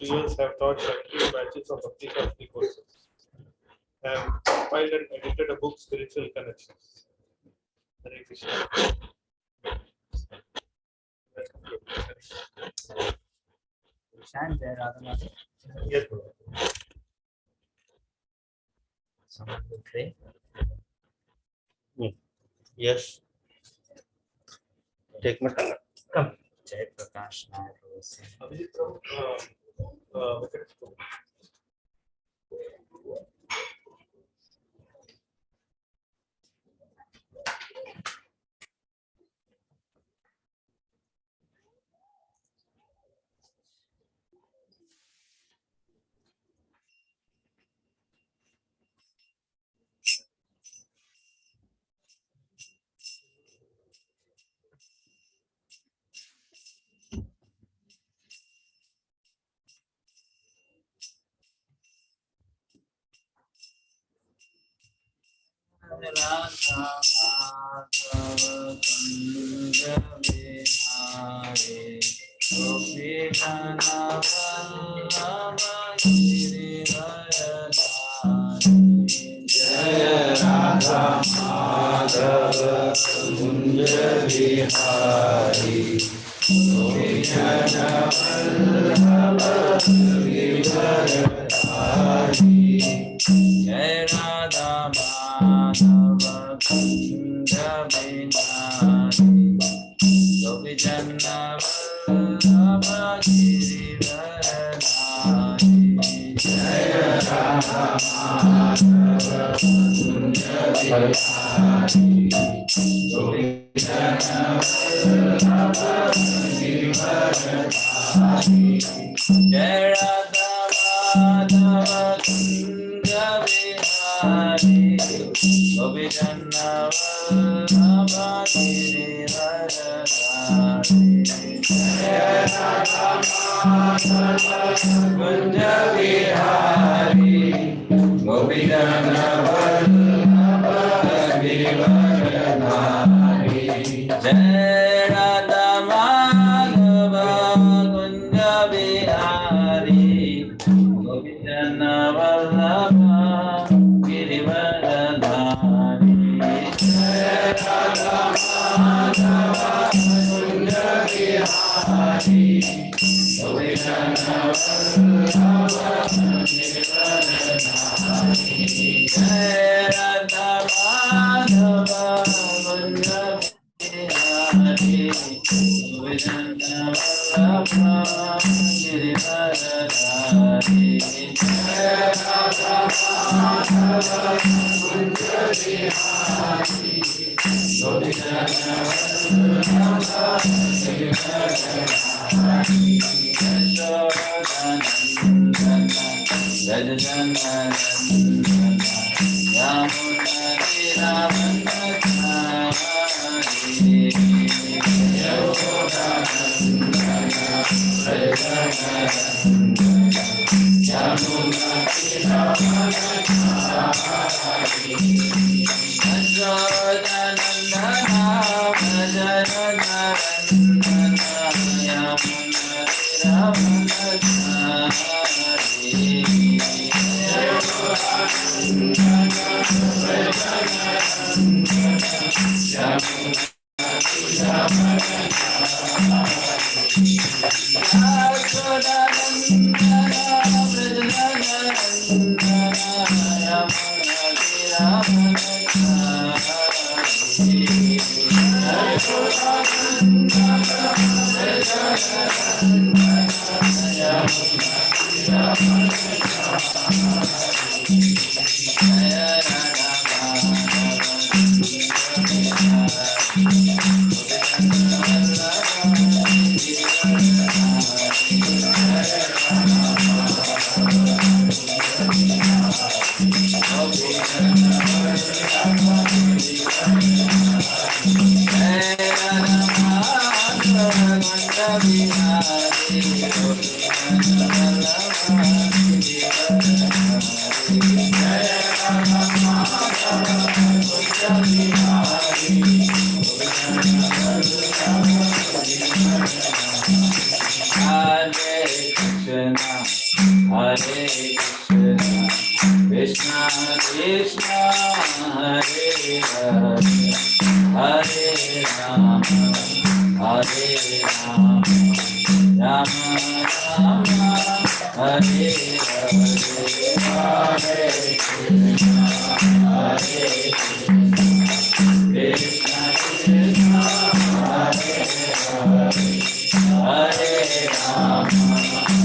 years have taught 72 batches of Africa free courses. I have compiled and edited a book, Spiritual Connections. Hare Krishna. Chant there, Radhanath. Yes. Someone will pray. Yes. Take my time. Come. Jai Prakash Nair. Hare Krishna Krishna Hare Hare Hare Rama Hare Rama Rama Rama Hare Hare Hare Krishna Krishna Krishna Hare Hare Hare Rama Hare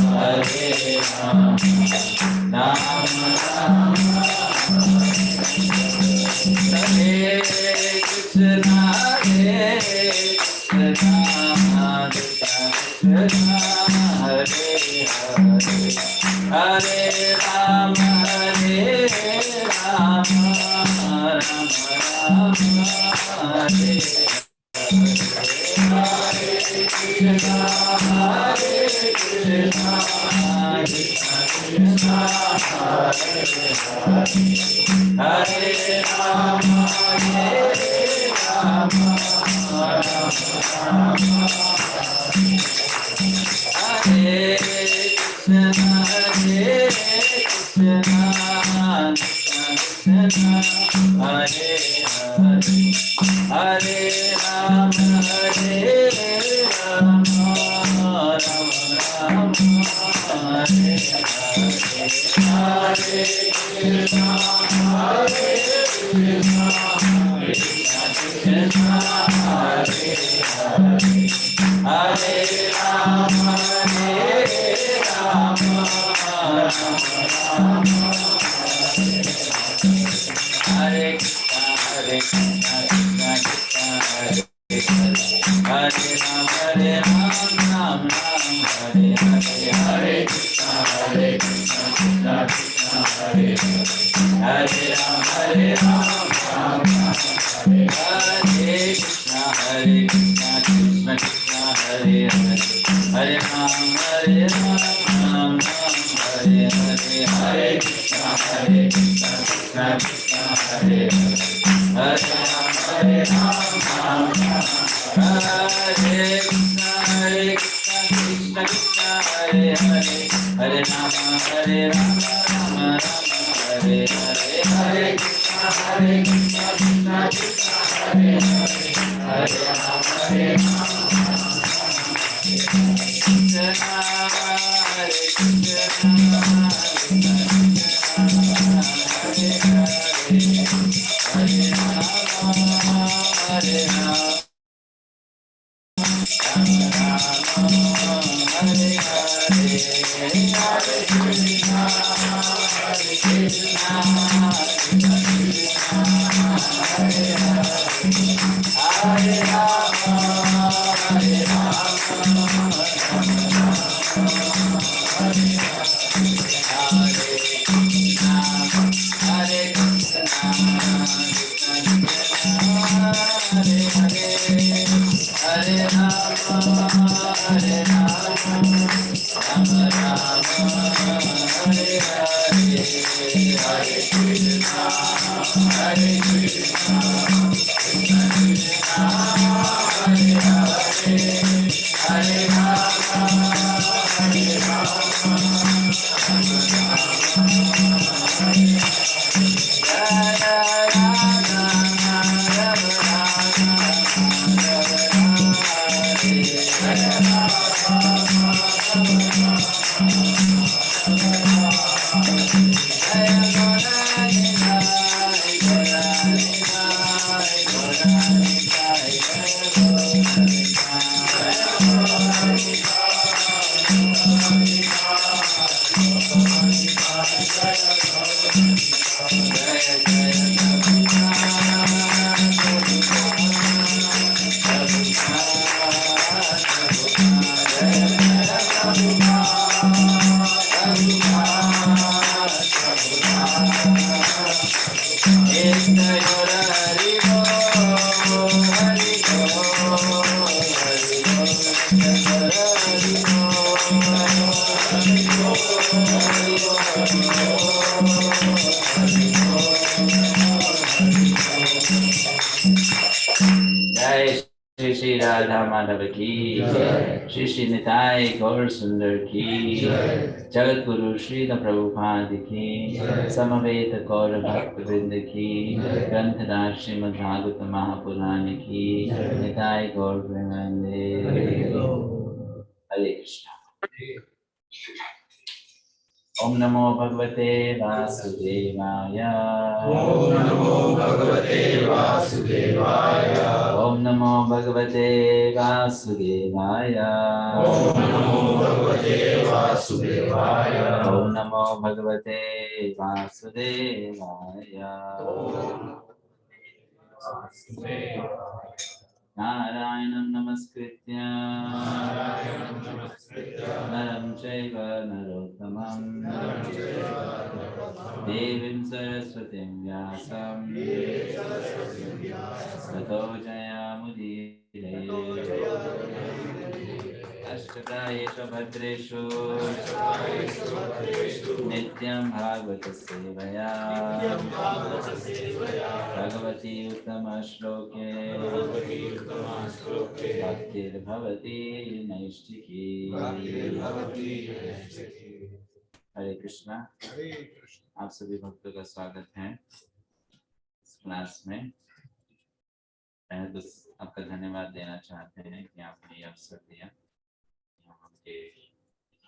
Rama Rama Rama Hare Krishna Krishna Hare Hare Hare Rama Hare Rama Rama Rama Hare Hare Krishna Krishna Hare Hare Hare Rama Hare Rama Rama Rama Hare Krishna Krishna Hare Hare Hare Rama Hare Rama Rama Rama Hare Hare Hare Krishna Krishna Krishna Hare Hare Hare Rama Hare Rama Rama Rama Hare Krishna Krishna Krishna Hare Hare Rama Hare Rama Rama Rama Hare Hare Hare Krishna Krishna Krishna Hare Hare Rama Hare Rama Rama Rama Hare Krishna Krishna Krishna Hare Hare Hare Rama Hare Rama Rama Rama Hare Hare Hare Krishna Krishna Krishna Hare Hare Hare Rama Hare Rama Rama Rama Hare Krishna Krishna Krishna Hare Hare Hare Rama Hare Rama Rama Rama Hare Hare Hare Krishna Krishna Krishna Hare Hare Hare Rama Hare Rama Krishna Hare Krishna Hare Hare Hare Rama Hare Rama Shri Shri Radha Madhav की श्री श्री निताई गौर सुंदर की जगत गुरु श्री प्रभुपाद की समवेत गौर भक्त वृंद की ग्रंथदार श्रीमद् भागवत महापुराण की निताई गौर प्रेमानंदे। हरे कृष्णा। ओम नमो भगवते वासुदेवाय। ओम नमो भगवते वासुदेवाय। ओम नमो भगवते वासुदेवाय। ओम नमो भगवते वासुदेवाय। ओम नमो भगवते वासुदेवाय। नारायणं नमस्कृत्य नरं चैव नरोत्तमं देवीं सरस्वतीं व्यासं ततो जयमुदीरये। अष्टदायेषु भद्रेषु नित्यं भागवत सेवया भगवती उत्तम श्लोके भक्तिर्भवती नैष्ठिकी। हरे कृष्णा। आप सभी भक्तों का स्वागत है इस क्लास में। पहले तो आपका धन्यवाद देना चाहते हैं कि आपने ये अवसर दिया के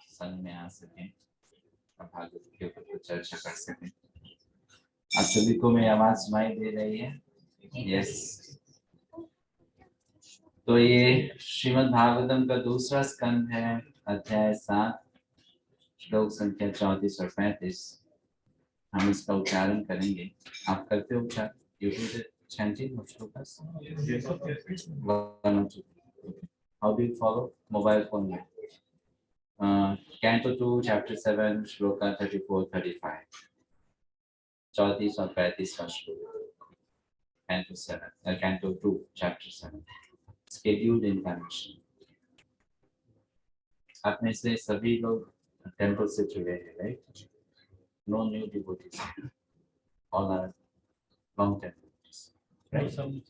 संग में आ सके और भागवत के ऊपर कुछ चर्चा कर सके। आप सभी को मेरी आवाज सुनाई दे रही है? यस। तो ये श्रीमद् भागवतम का दूसरा स्कंद है, अध्याय 7, श्लोक संख्या 34 और 35। हम इसका उच्चारण करेंगे। आप करते हो उच्चारण? YouTube chanting of shlokas? How do you follow? Mobile phone में Canto 2, Chapter 7, Shloka 34-35. 34 और 35 का श्लोक। Canto 2, Chapter 7. Scheduled incarnation. आप में से सभी लोग टेम्पल से जुड़े हैं, right? No new devotees. All are long-term devotees. Right? Some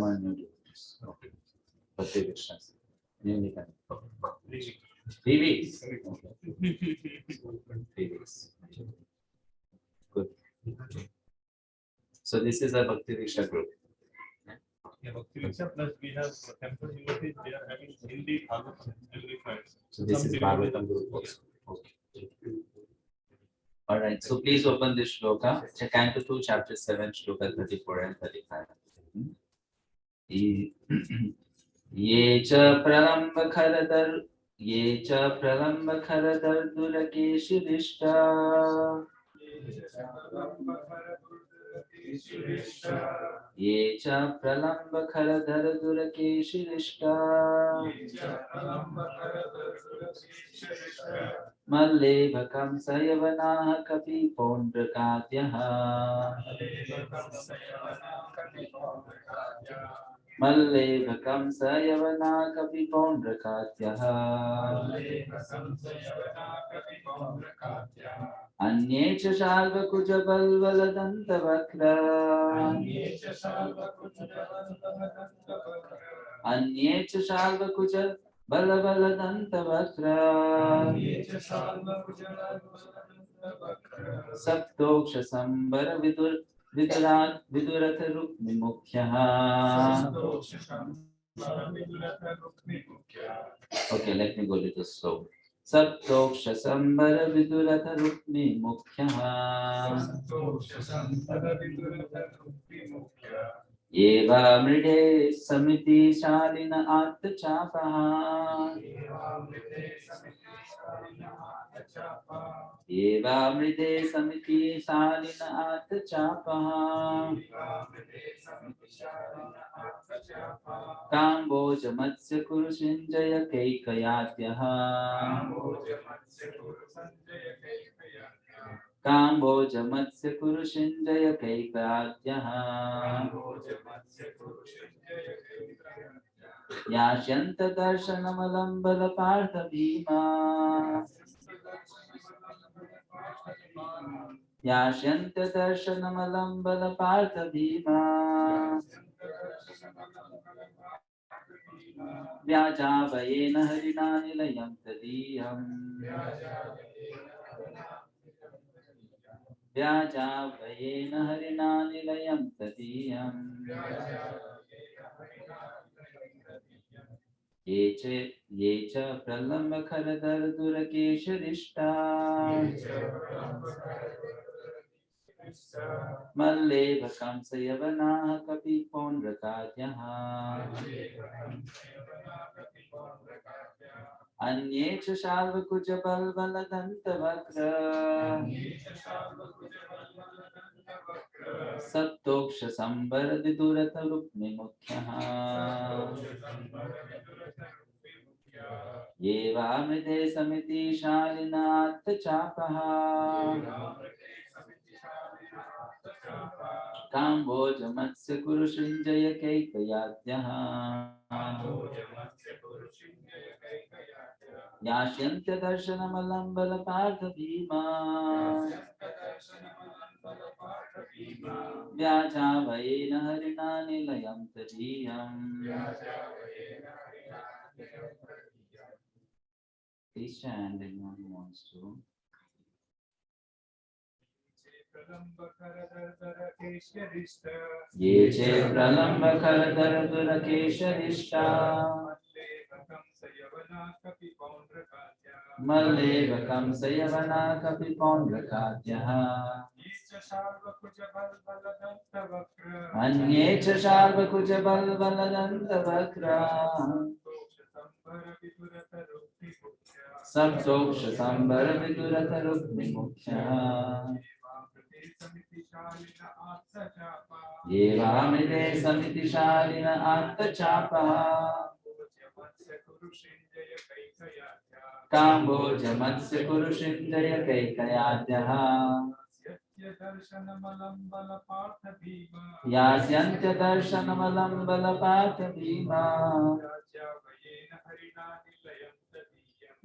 are new devotees. Okay. But they wish us. Newly coming. 3 weeks. Okay. 3 weeks. Good. So this is a Bhakti Diksha group. Yeah, Bhakti Diksha plus we have temple devotees. They are having Hindi Bhagavatam every Friday. So this is Bhagavatam group also. Okay. All right. So please open this shloka. Canto 2, Chapter 7, Shloka 34 and 35. ये च प्रलम्ब खरदर दुलकेशिरिष्टा ये च प्रलम्ब खरदर दुलकेशिरिष्टा मल्लेभकं सयवनाः कपि पौण्ड्रकाद्यः मल्लेभकं सयवना कपि पौण्ड्रकाद्यः अन्ये च शाल्वकुचबल्वलदन्तवक्रा अन्ये च शाल्वकुच बलबलदन्तवक्रा सप्तोक्ष संबर Vidurath रुक्मिमुख्यः. Okay, let me go a little slow. सप्तोक्ष संबर विदुरथ रुक्मिमुख्यः. एवामृडे समिति शालिन आत्तचापः. एवामृते समिति शालिन आत्तचापः. काम्बोज मत्स्य कुरुषिञ्जय कैकयाद्यः. काम्बोज मत्स्य कुरुषिञ्जय कैकयाद्यः. यास्यन्त दर्शनमलम्बल पार्थ भीमा. यास्यन्त दर्शनमलम्बल पार्थ भीमा. व्याजावयेन हरिणा निलयं तदीयम् व्याजावयेन हरिणा निलयं तदीयम् ये च प्रलम्बखरदरदुरकेशरिष्टा मल्लेव कंसयवनाः कपिपौण्ड्रकाद्यः अन्ये च शाल्वकुचबल्बलदन्तवक्र सप्तोक्षसम्बरविदुरतरुक्मिमुख्यः ये वामृते समिति शालिनात्तचापः काम्बोजमत्स्य कुरुषिञ्जय कैकयाद्यः यास्यन्त्यदर्शनमलम्बलपार्थभीमा व्याजावयेन हरिणा निलयं तदीयम् Please stand anyone who wants to. ये चे प्रलम्बकरदरदुरकेशरिष्टा मल्लेव कंसयवना कपिपौण्ड्रकाद्यः अन्ये च शाल्वकुचबल्बलदन्तवक्रा सप्तोक्षसम्बरविदुरतरुक्मिमुख्यः ये वामृते समितिशालिन आत्तचापः काम्बोजमत्स्य कुरुषिञ्जय कैकयाद्यः यास्यन्त्यदर्शनमलम्बलपार्थभीमा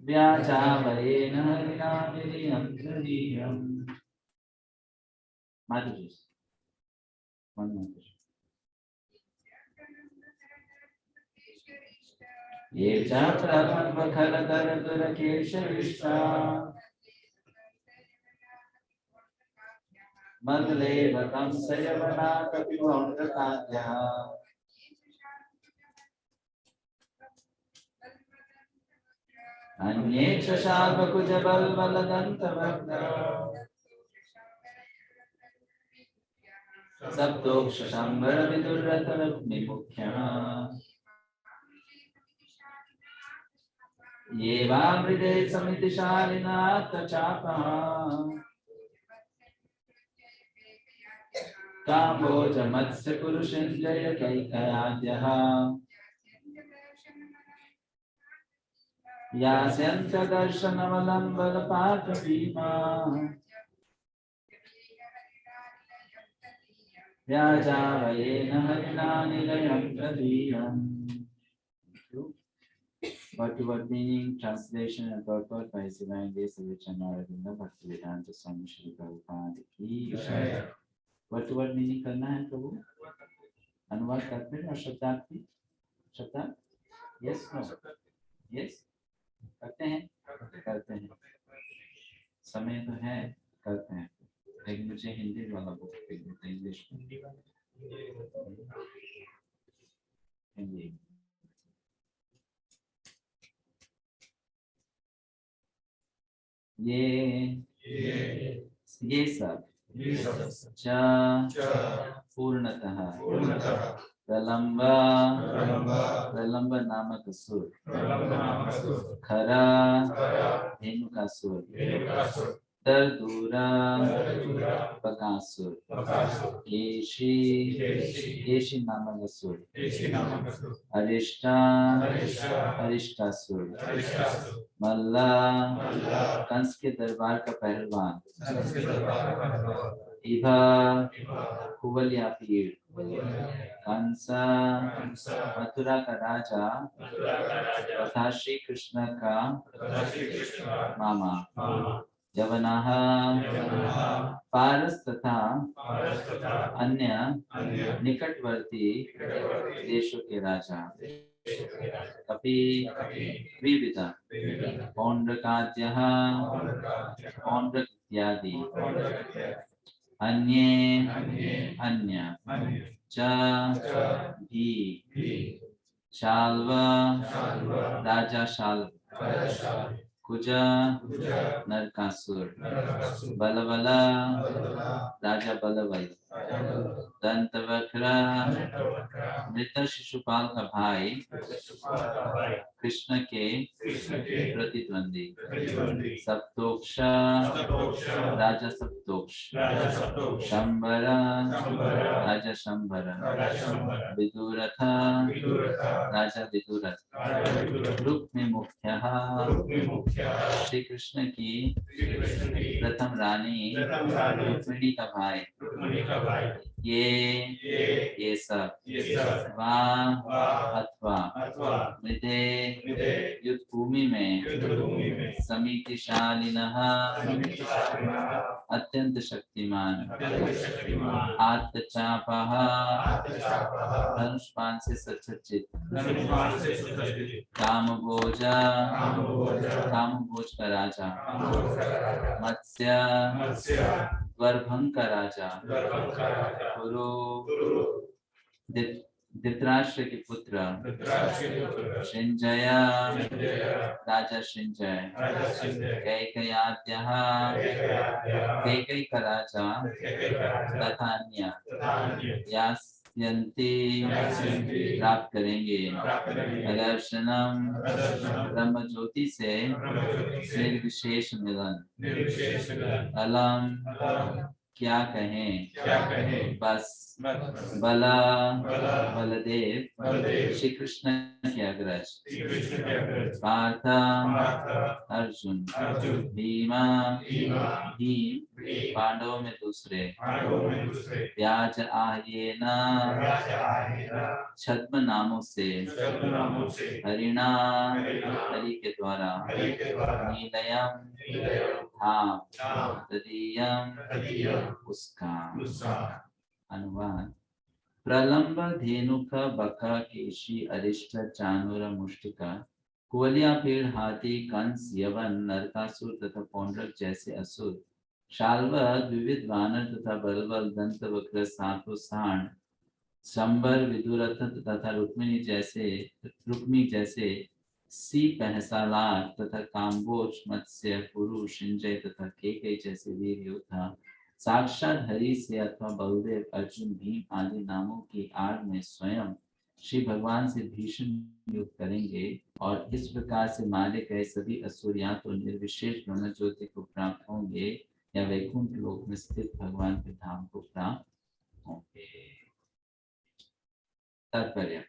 व्याजावयेन हरिणा निलयं तदीयम् Madhuri, one more. ये च प्रलम्बखरदरदुरकेशरिष्टा मल्लेव कंसयवना कपिपौण्ड्रकाद्यः अन्ये च शाल्वकुचबल्बलदन्तवक्रा सप्तोक्षसम्बरविदुरतरुक्मिमुख्यः ये वामृते समितिशालिनात्तचापः काम्बोजमत्स्य कुरुषिञ्जय कैकयाद्यः यास्यन्त्यदर्शनमलम्बलपार्थभीमा व्याजावयेन हरिणा निलयं तदीयम्. Word meaning, translation and purport by His Divine Grace of Vichyanaravinda Bhaktivedanta Swami Shri Prabhupada की जय. Word meaning करना है प्रभु, अनुवाद करते हैं और शब्दार्थी शब्दार्थ yes no yes करते हैं समय तो है करते हैं. लेकिन मुझे हिंदी वाला बुक इंग्लिश हिंदी ये सब पूर्णतः प्रलंब नामक सुर खरा धेनुकासुर दरदूरा बकासुर केशी नामक असुर अरिष्टासुर मल्ला कंस के दरबार का पहलवान इभा कुवलिया पीर कंसा मथुरा का राजा तथा श्री कृष्ण का मामा यवनाः पारस तथा अन्य निकटवर्ती देशों के राजा अपि विविध पौंड्रकाद्यः पौंड्रक इत्यादि अन्ये अन्य च भी शाल्व राजा शाल्व कुज नरकासुर बलबल राजा बलवल दंतवक्र मृत शिशुपाल का भाई कृष्ण के प्रतिद्वंदी सप्तोक्ष राजा सप्तोक्ष शंबर राजा शंबर विदुरथ राजा विदुरथ रुक्मि मुख्य श्री कृष्ण की प्रथम रानी रुक्मिणी का भाई ये सब वा अथवा मृदे युद्ध भूमि में समीतिशालिनः अत्यंत शक्तिमान आत्मचापः धनुष्पान से सच्चित कामभोज का राजा मत्स्य गर्भंग का राजा गुरु धृतराष्ट्र के पुत्र शिंजय राजा शिंजय कैकयाद्यः कैकई का राजा तथा अन्य यास्यन्ति प्राप्त करेंगे दर्शनम ब्रह्म ज्योति से निर्विशेष मिलन अलम क्या कहें बस बला बलदेव श्री कृष्ण के अग्रज पार्थ अर्जुन भीमा भीम पांडवों में दूसरे व्याज आर्येन छद्म नामों से हरिणा हरि के द्वारा नीलयम धाम तदीयम उसका अनुवाद प्रलंब धेनुक बका केशी अरिष्ट चानुर मुष्टिका कोलिया पेड़ हाथी कंस यवन नरकासुर तथा पौंड्रक जैसे असुर शाल्व विविध वानर तथा बलबल दंत वक्र सातों सांड शंबर विदुरथ तथा रुक्मी जैसे सी पहसालार तथा काम्बोज मत्स्य पुरु शिंजय तथा केकई जैसे वीर योद्धा साक्षात हरि से अथवा बलदेव अर्जुन भीम आदि नामों की आड़ में स्वयं श्री भगवान से भीषण युद्ध करेंगे और इस प्रकार से मारे गए सभी असुर या तो निर्विशेष ब्रह्म ज्योति को प्राप्त होंगे या वैकुंठ लोक में स्थित भगवान के धाम को प्राप्त होंगे। तात्पर्य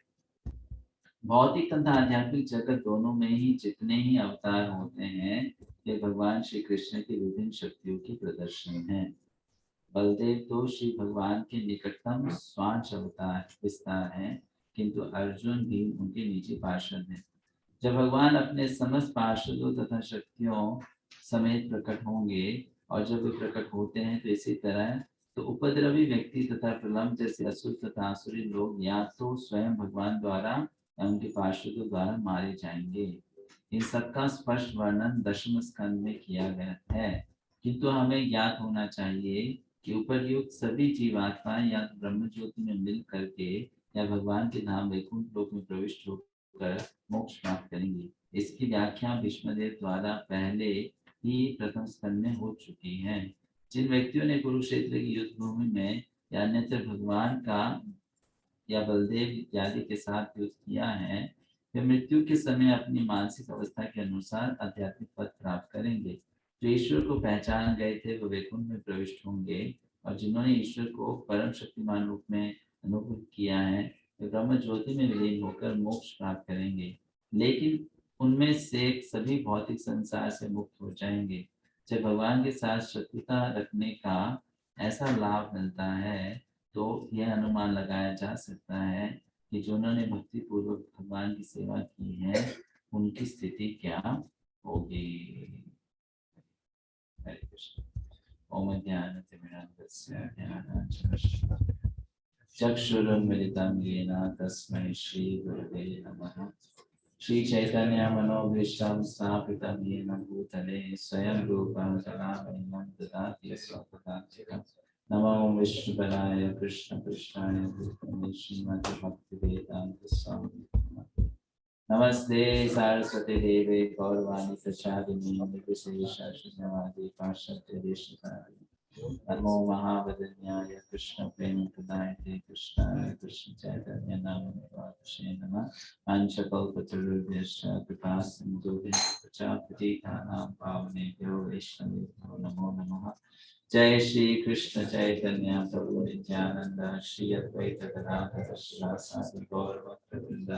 भौतिक तथा आध्यात्मिक जगत दोनों में ही जितने ही अवतार होते हैं ये भगवान श्री कृष्ण की विभिन्न शक्तियों की प्रदर्शन है। बलदेव तो श्री भगवान के निकटतम स्वांश अवतार विस्तार है, किंतु अर्जुन भी उनके निजी पार्षद हैं। जब भगवान अपने समस्त पार्षदों तथा शक्तियों समेत प्रकट होंगे और जब वे प्रकट होते हैं तो इसी तरह तो उपद्रवी व्यक्ति तथा प्रलंब जैसे असुर तथा आसुरी लोग या तो स्वयं भगवान द्वारा या उनके पार्षदों द्वारा मारे जाएंगे। इन सबका स्पष्ट वर्णन दशम स्कंद में किया गया है, किंतु हमें ज्ञात होना चाहिए कि उपर्युक्त सभी जीवात्माएं या ब्रह्म ज्योति में मिल करके या भगवान के धाम वैकुंठ लोक में प्रविष्ट होकर मोक्ष प्राप्त करेंगे। इसकी व्याख्या भीष्मदेव द्वारा पहले ही प्रथम स्कंद में हो चुकी है। जिन व्यक्तियों ने कुरुक्षेत्र की युद्ध भूमि में या अन्यत्र भगवान का या बलदेव इत्यादि के साथ युद्ध किया है वे मृत्यु के समय अपनी मानसिक अवस्था के अनुसार आध्यात्मिक पद प्राप्त करेंगे। जो ईश्वर को पहचान गए थे वो वैकुंठ में प्रविष्ट होंगे और जिन्होंने ईश्वर को परम शक्तिमान रूप में अनुभव किया है वे ब्रह्म ज्योति में विलीन होकर मोक्ष प्राप्त करेंगे। लेकिन उनमें से सभी भौतिक संसार से मुक्त हो जाएंगे। जब भगवान के साथ शत्रुता रखने का ऐसा लाभ मिलता है तो यह अनुमान लगाया जा सकता है कि जिन्होंने भक्ति पूर्वक भगवान की सेवा की है उनकी स्थिति क्या होगी। हरे कृष्ण। ओम ज्ञानतिमिरान्धस्य ज्ञानाञ्जनशलाकया चक्षुरुन्मिलितं येन तस्मै श्रीगुरवे नमः। श्री चैतन्य मनोभीष्टं स्थापितं येन भूतले स्वयं रूपं कलामयं ददाति स्वपदान्तिकम्। नमो विष्णुपदाय कृष्णपृष्ठाय भूतले श्रीमद्भक्तिवेदान्त स्वामिने नमः। नमस्ते सारस्वती देवे गौरवाणी प्रचारिणी निर्विशेषशून्यवादी पाश्चात्य देशकारिणी। नमो महावदन्याय कृष्ण प्रेम प्रदायते कृष्णाय कृष्ण चैतन्य नामने वाचसे नमः। पंचकल्पतरुभ्यश्च कृपा सिन्धुभ्यः प्रजापतितानां पावनेभ्यो वैष्णवेभ्यो नमो नमः। जय श्री कृष्ण चैतन्य प्रभु नित्यानंद श्री अद्वैत गदाधर श्रीवासादि गौर भक्तवृंद।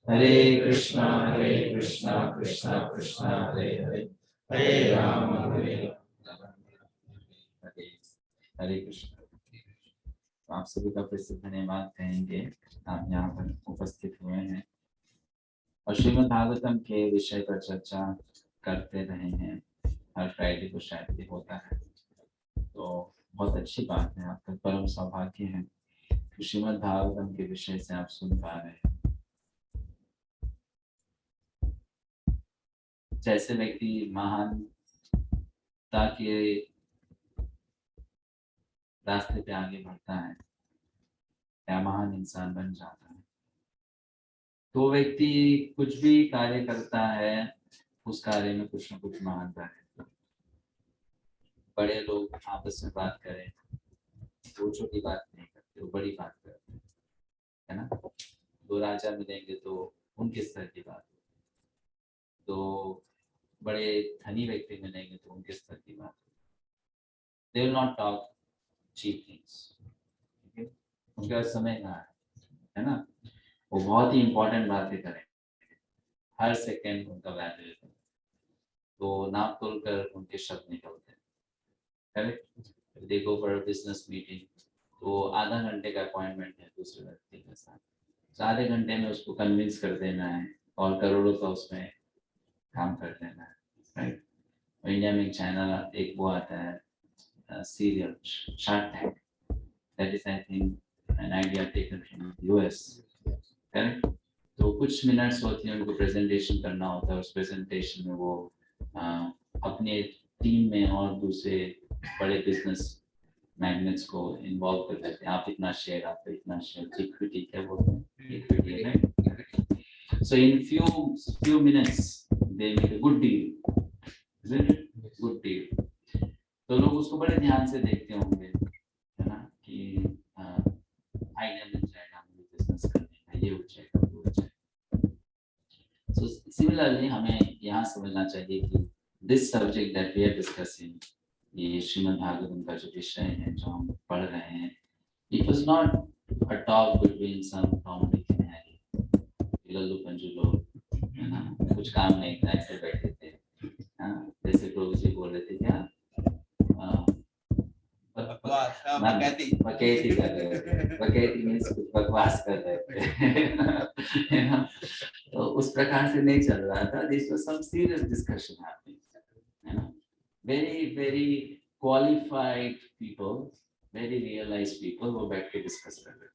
हरे कृष्णा कृष्णा कृष्णा हरे हरे, हरे राम हरे हरे हरे कृष्ण। तो आप सभी का फिर से धन्यवाद कहेंगे, आप यहाँ पर उपस्थित हुए हैं और श्रीमद् भागवतम के विषय पर चर्चा करते रहे हैं। हर फ्राइडे को शायद होता है, तो बहुत अच्छी बात है। आपका परम सौभाग्य है कि श्रीमद् भागवतम के विषय से आप सुन पा रहे हैं। जैसे व्यक्ति महानता के रास्ते पे आगे बढ़ता है या महान इंसान बन जाता है, तो व्यक्ति कुछ भी कार्य करता है, उस कार्य में कुछ न कुछ महानता है। बड़े लोग आपस में बात करें तो छोटी बात नहीं करते, वो बड़ी बात करते हैं, है ना। दो राजा मिलेंगे तो उनके स्तर की बात, तो बड़े धनी व्यक्ति मिलेंगे तो उनके स्तर की बात। They will not talk cheap things, उनके पास समय कहाँ है ना। वो बहुत ही इंपॉर्टेंट बातें करें, हर सेकेंड उनका वैल्यू है, तो नाप तोल कर उनके शब्द निकलते हैं। करेक्ट। देखो पर बिजनेस मीटिंग तो आधा घंटे का अपॉइंटमेंट है दूसरे व्यक्ति के साथ, तो आधे घंटे में उसको कन्विंस कर देना है और करोड़ों का उसमें काम कर देना है, राइट। इंडिया में एक चैनल एक वो आता है serial shark tank, that is I think an idea taken from US, correct. तो कुछ मिनट्स होती हैं, उनको प्रेजेंटेशन करना होता है। उस प्रेजेंटेशन में वो अपने टीम में और दूसरे बड़े बिजनेस मैग्नेट्स को इन्वॉल्व कर देते हैं। आप इतना शेयर, आप इतना शेयर, इक्विटी क्या बोलते हैं, इक्विटी है। सो इन few minutes they make a good deal, isn't it? Good deal. तो लोग उसको बड़े ध्यान से देखते होंगे, है ना, कि आइडिया मिल जाएगा मुझे बिजनेस करने का, ये हो जाएगा वो हो जाएगा। सो सिमिलरली हमें यहाँ समझना चाहिए कि this subject that we are discussing, ये श्रीमद् भागवतम का जो विषय है जो हम पढ़ रहे हैं, it was not a talk between some Tom Dick and Harry, लल्लू पंजू लोग, है ना, कुछ काम नहीं था, ऐसे बैठे थे। हाँ, जैसे प्रभु जी बोल रहे थे क्या, बकैती कर रहे थे, बकैती मीन्स कुछ बकवास कर रहे थे, है ना। तो उस प्रकार से नहीं चल रहा था। This was some serious discussion happening, है ना। Very qualified people, very realised people वो बैठ के डिस्कस कर रहे थे।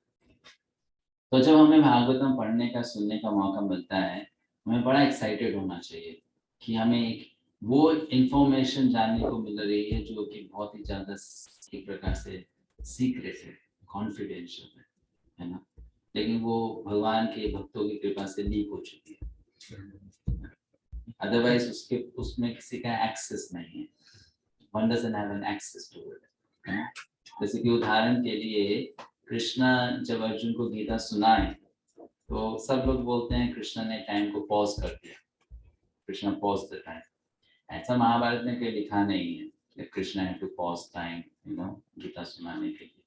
तो जब हमें भागवतम पढ़ने का, सुनने का मौका मिलता है, हमें बड़ा एक्साइटेड होना चाहिए कि हमें एक वो इंफॉर्मेशन जानने को मिल रही है जो कि बहुत ही ज्यादा एक प्रकार से सीक्रेट है, कॉन्फिडेंशियल है ना, लेकिन वो भगवान के भक्तों की कृपा से लीक हो चुकी है। अदरवाइज उसमें किसी का एक्सेस नहीं है, one doesn't have an access to it, है ना। जैसे कि उदाहरण के लिए कृष्णा जब अर्जुन को गीता सुनाए तो सब लोग बोलते हैं कृष्णा ने टाइम को पॉज कर दिया, कृष्णा पॉज द टाइम। ऐसा महाभारत में कहीं लिखा नहीं है कि Krishna had to pause time, you know, Gita सुनाने के लिए।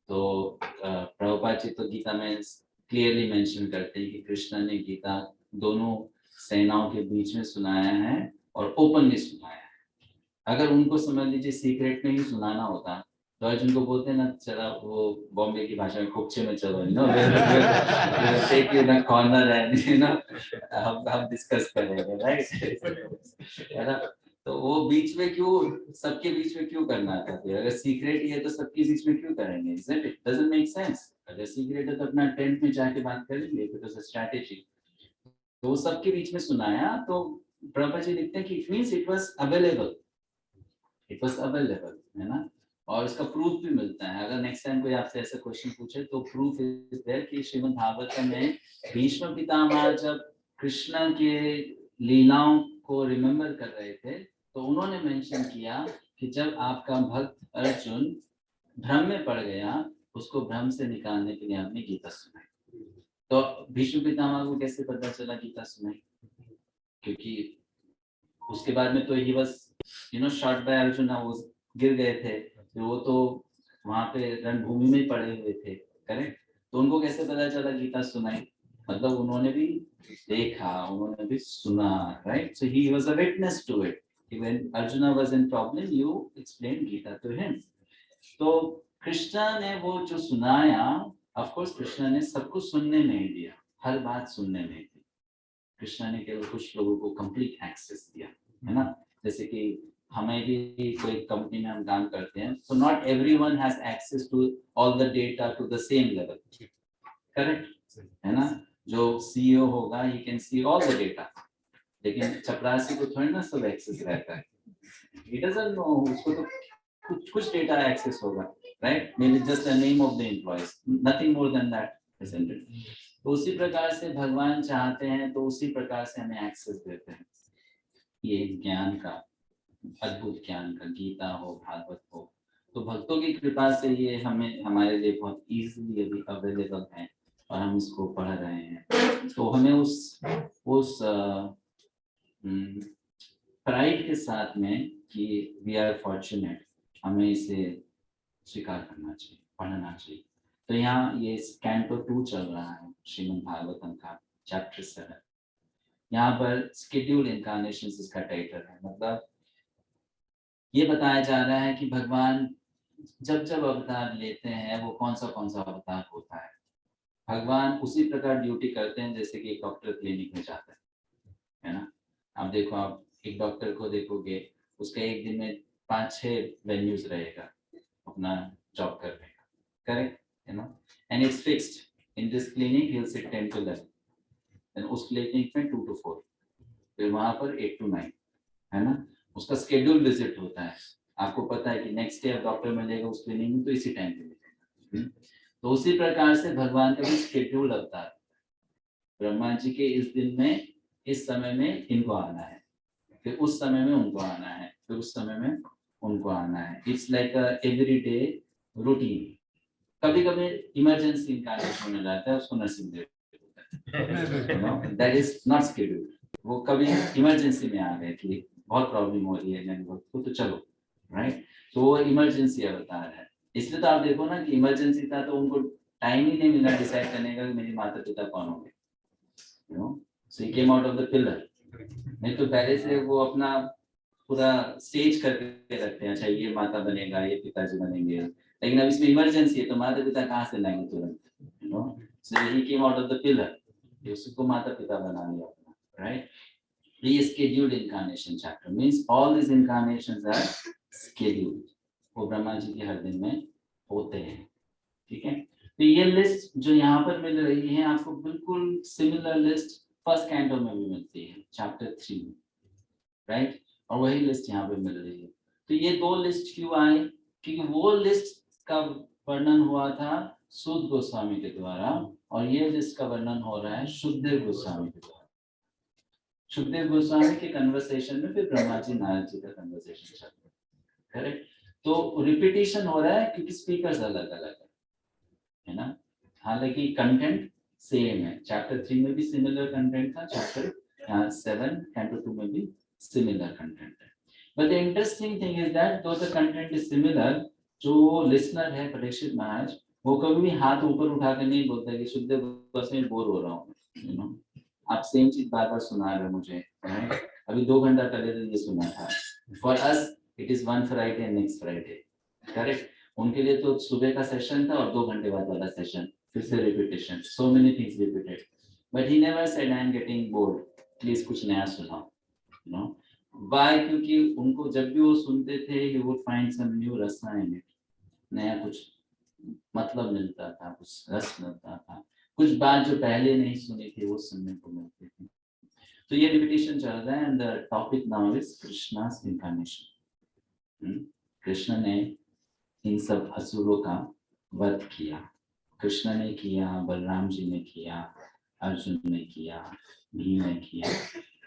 तो प्रभुपाद जी तो गीता में क्लियरली मेंशन करते हैं कि कृष्णा ने गीता दोनों सेनाओं के बीच में सुनाया है और ओपनली सुनाया है। अगर उनको समझ लीजिए सीक्रेट में ही सुनाना होता तो अर्जुन को बोलते हैं ना, चला वो बॉम्बे की भाषा में खोपचे में चलो, you know, take you the corner and you know हम डिस्कस करेंगे, राइट, है ना। तो वो बीच में क्यों, सबके बीच में क्यों करना था फिर? अगर सीक्रेट ही है तो सबके बीच में क्यों करेंगे? Isn't it? Doesn't make sense. अगर सीक्रेट है तो अपना टेंट में जाके बात करेंगे, तो स्ट्रैटेजी। तो वो सबके बीच में सुनाया, तो प्रभुपाद जी लिखते हैं कि it means it was available, है ना। और इसका प्रूफ भी मिलता है। अगर नेक्स्ट टाइम कोई आपसे ऐसा क्वेश्चन पूछे तो प्रूफ इज देयर कि श्रीमद् भागवतम में भीष्म पितामह जब कृष्ण के लीलाओं को रिमेम्बर कर रहे थे तो उन्होंने मेंशन किया कि जब आपका भक्त अर्जुन भ्रम में पड़ गया, उसको भ्रम से निकालने के लिए आपने गीता सुनाई। तो भीष्म पितामह को कैसे पता चला गीता सुनाई? क्योंकि उसके बाद में तो he was shot bye Arjun, वो गिर गए थे, तो वो तो वहां पे रणभूमि में पड़े हुए थे, करेक्ट। तो उनको कैसे पता चला गीता सुनाई? मतलब उन्होंने भी देखा, उन्होंने भी सुना, right. So he was a witness to it. When Arjuna was in problem, you explained Gita to him. तो कृष्ण ने वो जो सुनाया, ऑफ कोर्स कृष्ण ने सबको सुनने नहीं दिया, हर बात सुनने नहीं दी। कृष्ण ने केवल कुछ लोगों को कंप्लीट एक्सेस दिया, है ना। जैसे कि हमें भी कोई कंपनी में हम काम करते हैं, so not everyone has access to all the data to the same level, correct, है ना। जो CEO होगा he can see all the data, लेकिन चपरासी को थोड़ी ना सब एक्सेस रहता है। he doesn't know, उसको तो कुछ डेटा एक्सेस होगा, right, maybe just the name of the employees, nothing more than that, isn't it? तो उसी प्रकार से भगवान चाहते हैं, तो उसी प्रकार से हमें एक्सेस देते हैं। ये ज्ञान का, अद्भुत ज्ञान का, गीता हो, भागवत हो, तो भक्तों की कृपा से ये हमें, हमारे लिए बहुत इजीली अभी अवेलेबल है और हम इसको पढ़ रहे हैं। तो हमें उस प्राइड के साथ में कि वी आर फॉर्चुनेट, हमें इसे स्वीकार करना चाहिए, पढ़ना चाहिए। तो यहाँ ये कैंटो 2 चल रहा है श्रीमद् भागवतम का, चैप्टर 7। यहाँ पर स्केड्यूल इनकार्नेशंस इसका टाइटल है। मतलब ये बताया जा रहा है कि भगवान जब जब अवतार लेते हैं, वो कौन सा अवतार होता है। भगवान उसी प्रकार ड्यूटी करते हैं जैसे कि एक डॉक्टर क्लिनिक में जाता है ना। आप देखो, आप एक डॉक्टर को देखोगे, उसका एक दिन में 5-6 वेन्यूज रहेगा अपना जॉब करने का, करेक्ट, है ना। And it's fixed, in this clinic he will sit 10 to 11, then उस क्लिनिक में 2 to 4, फिर वहां पर 8 to 9, है ना। उसका शेड्यूल विजिट होता है, आपको पता है कि नेक्स्ट डे डॉक्टर मिलेगा उस क्लिनिक में, तो इसी टाइम पे मिलेगा। तो उसी प्रकार से भगवान का भी शेड्यूल अवतार, ब्रह्मा जी के इस दिन में, इस समय में इनको आना है, फिर उस समय में उनको आना है, फिर उस समय में उनको आना है। It's like a everyday routine. कभी कभी इमरजेंसी इनकार्नेशन में जाता है, उसको नरसिंह देव बोलते हैं, दैट इज नॉट शेड्यूल। वो कभी इमरजेंसी में आ गए कि बहुत प्रॉब्लम हो रही है तो चलो, राइट। तो वो इमरजेंसी अवतार है। इसलिए तो आप देखो ना कि इमरजेंसी था तो उनको टाइम ही नहीं मिला डिसाइड करने का कि मेरे माता पिता कौन होंगे, you know. So he came out of the pillar. नहीं तो पहले से वो अपना पूरा स्टेज करके रखते हैं, अच्छा ये माता बनेगा, ये पिताजी बनेंगे, लेकिन अब इसमें इमरजेंसी है तो माता पिता कहाँ से लाएंगे तुरंत, you know. So he came out of the pillar, उसको माता पिता बना लिया अपना, right. Scheduled incarnation chapter means all these incarnations are scheduled, वो ब्रह्मा जी के हर दिन में होते हैं, ठीक है। तो ये लिस्ट जो यहाँ पर मिल रही है आपको, बिल्कुल सिमिलर लिस्ट फर्स्ट कैंटो में भी मिलती है, चैप्टर 3 में, राइट। और वही लिस्ट यहाँ पे मिल रही है। तो ये 2 लिस्ट क्यों आई? क्योंकि वो लिस्ट का वर्णन हुआ था सुद गोस्वामी के द्वारा, और ये लिस्ट का वर्णन हो रहा है शुद्धदेव गोस्वामी के द्वारा। शुद्धदेव गोस्वामी के कन्वर्सेशन में फिर ब्रह्मा जी नारद जी का कन्वर्सेशन चल रहा है, करेक्ट। तो रिपीटिशन हो रहा है क्योंकि स्पीकर्स अलग अलग है ना। हालांकि कंटेंट सेम है, चैप्टर 3 में भी सिमिलर कंटेंट था, चैप्टर 7 कैंटो 2 में भी सिमिलर कंटेंट है। But the interesting thing is that दो द कंटेंट इज सिमिलर, जो लिसनर है परीक्षित महाराज, वो कभी भी हाथ ऊपर उठा कर नहीं बोलता कि शुद्धदेव गोस्वामी बोर हो रहा हूँ, यू नो। आप सेम चीज बार बार सुना रहे हो मुझे, अभी 2 घंटा पहले तो ये सुना था। For us it is 1 Friday and next Friday, correct. उनके लिए तो सुबह का सेशन था और 2 घंटे बाद वाला सेशन, फिर से repetition, so many things repeated, but he never said I am getting bored, please कुछ नया सुनाओ, यू नो। Why? क्योंकि उनको जब भी वो सुनते थे he would find some new Rasna in it, नया कुछ मतलब मिलता था, कुछ रस मिलता था, कुछ बात जो पहले नहीं सुनी थी वो सुनने को मिलती थी। तो ये रिपीटेशन चल रहा है and the topic now is Krishna's incarnation. Krishna ने इन सब असुरों का वध किया, कृष्ण ने किया, बलराम जी ने किया, अर्जुन ने किया, भीम ने किया।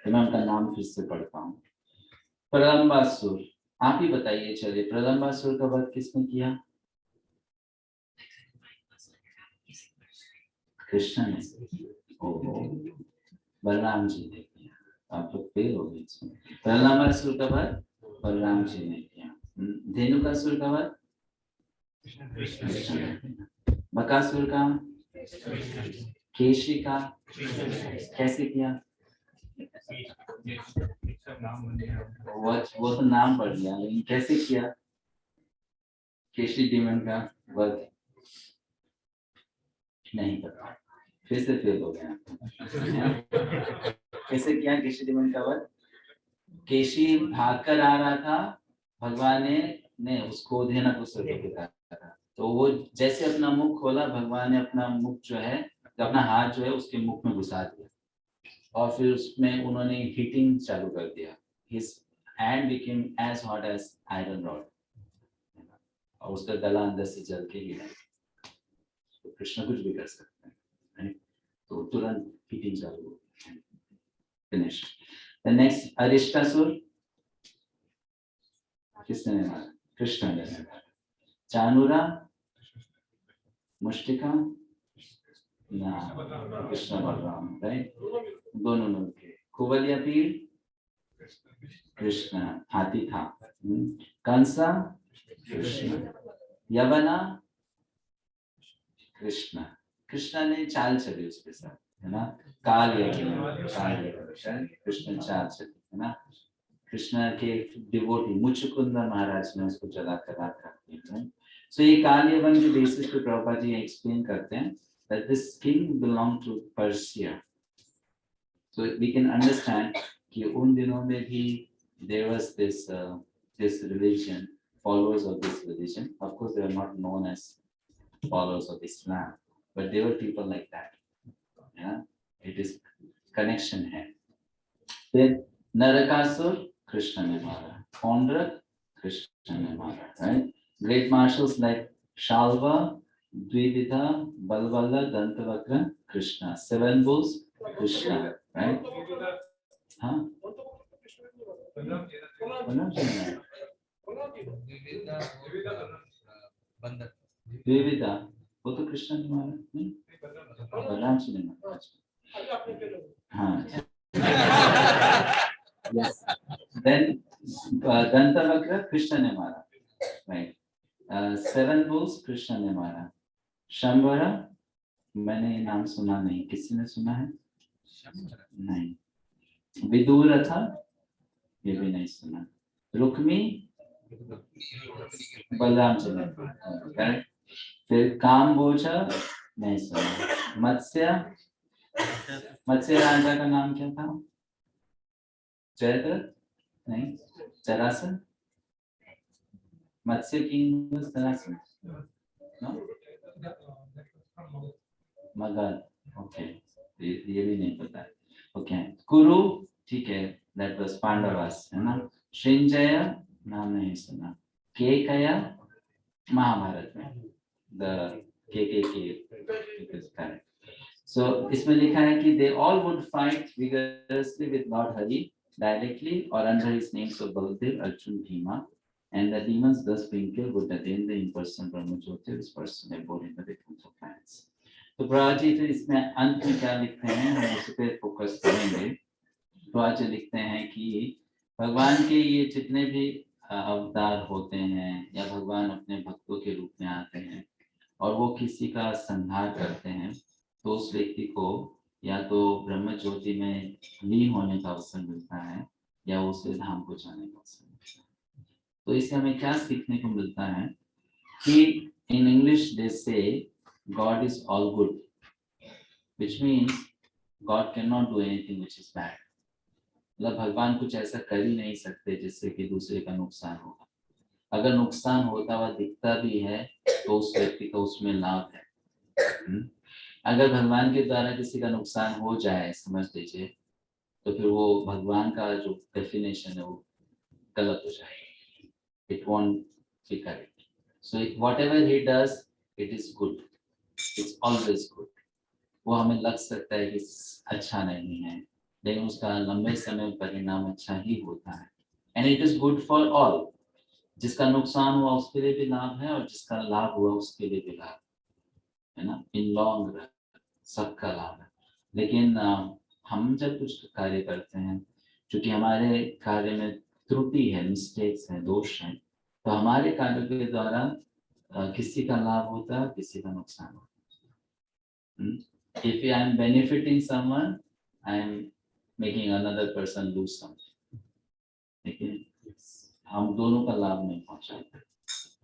तो मैं उनका नाम फिर से पढ़ता हूँ। प्रलंबासुर, आप ही बताइए चलिए, प्रलंबासुर का वध किसने किया? कृष्ण ने। ओहो, बलराम जी ने किया। आप लोग फेल हो गए इसमें। प्रलंबासुर का वध बलराम जी ने किया। धेनुकासुर का वध कृष्ण ने किया। बकासुर का, केशी का कैसे किया? वो तो नाम पढ़ लिया, लेकिन कैसे किया केशी डीमन का वध? नहीं पता, फिर से फेल हो गया। कैसे किया केशी डीमन का वध? केशी भागकर आ रहा था, भगवान ने उसको धेनुकासुर को पिटाया था। तो वो जैसे अपना मुख खोला, भगवान ने अपना मुख जो है, अपना हाथ जो है उसके मुख में घुसा दिया और फिर उसमें उन्होंने हीटिंग चालू कर दिया। His hand became as hot as iron rod और उसका गला अंदर से जल के गिरा। तो कृष्ण कुछ भी कर सकते हैं, तो तुरंत हीटिंग चालू हो गई। फिनिश। द नेक्स्ट अरिष्टासुर किसने मारा? कृष्ण ने मारा। चाणूरा, मुष्टिका ना, कृष्ण बलराम, राइट, दोनों मिलके। कुवलिया पीर कृष्ण, हाथी था। कंसा कृष्ण, यवना कृष्ण, कृष्ण ने चाल चली उसके साथ, है ना। काल कृष्ण चाल चली, है ना। कृष्ण के डिवोटी मुचुकुंद महाराज ने उसको जला कर रखा है। सो ये काल यवन के बेसिस पे प्रभुपाद जी एक्सप्लेन करते हैं that this king belonged to Persia. So we can understand कि उन दिनों में भी there was this religion, followers of this religion. Of course, they are not known as followers of Islam, but they were people like that. Yeah, it is connection है. Then Narakasur, Krishna ने मारा. Pondrak, Krishna ने मारा. Right? Great marshals like Shalva, Dvividha, Balvala, Dantavakra, Krishna. 7 bulls, Krishna. Right? Huh? द्विविधा, वो तो कृष्ण ने मारा नहीं, बलराम जी ने मारा। हाँ, yes. Then दंतवक्र कृष्ण ने मारा, right? 7 bulls कृष्ण ने मारा। शंबरा, मैंने नाम सुना नहीं, किसी ने सुना है? नहीं। विदुरथा, ये भी नहीं सुना। रुक्मी, बलराम जी ने, करेक्ट। फिर कामबोजा, नहीं सुना। मत्स्य, मत्स्य राजा का नाम क्या था? जयद्रथ, नहीं। Jarasan, Matsya king was Jarasan, no? Magadha, okay, ये भी नहीं पता है। ओके, कुरु, ठीक है, that was पांडवास, है ना। श्रींजय, नाम नहीं सुना। केकया, महाभारत में the के so इसमें लिखा है कि they all would fight vigorously with Lord Hari directly or under his names of Baladev, Arjun, Bhima, and the demons thus being killed would attain the impersonal Brahmajyoti, his person embodied in the victims of planets. तो प्रभाजी फिर इसमें अंत में क्या लिखते हैं, हम उस पे फोकस करेंगे। प्रभाजी लिखते हैं कि भगवान के ये जितने भी अवतार होते हैं या भगवान अपने भक्तों के रूप में आते हैं और वो किसी का संहार करते हैं, तो उस व्यक्ति को या तो ब्रह्म ज्योति में लीन होने का अवसर मिलता है या उसे धाम को जाने का अवसर मिलता है। तो इससे हमें क्या सीखने को मिलता है कि इन इंग्लिश दे से God is all good, which means God cannot do anything which is bad. मतलब भगवान कुछ ऐसा कर ही नहीं सकते जिससे कि दूसरे का नुकसान होगा। अगर नुकसान होता हुआ दिखता भी है तो उस व्यक्ति का उसमें लाभ है। अगर भगवान के द्वारा किसी का नुकसान हो जाए, समझ लीजिए, तो फिर वो भगवान का जो डेफिनेशन है वो गलत हो जाएगा। It won't be correct. So whatever he does it is good, it's always good. वो हमें लग सकता है कि अच्छा नहीं है, लेकिन उसका लंबे समय परिणाम अच्छा ही होता है। And it is good for all. जिसका नुकसान हुआ उसके लिए भी लाभ है और जिसका लाभ हुआ उसके लिए भी लाभ है ना। इन लॉन्ग रन सबका लाभ है। लेकिन हम जब कुछ कार्य करते हैं, क्योंकि हमारे कार्य में त्रुटि है, मिस्टेक्स हैं, दोष हैं, तो हमारे कार्य के द्वारा किसी का लाभ होता है, किसी का नुकसान होता है। If I am benefiting someone, I am making another person lose something. लेकिन हम दोनों का लाभ नहीं पहुंचाते,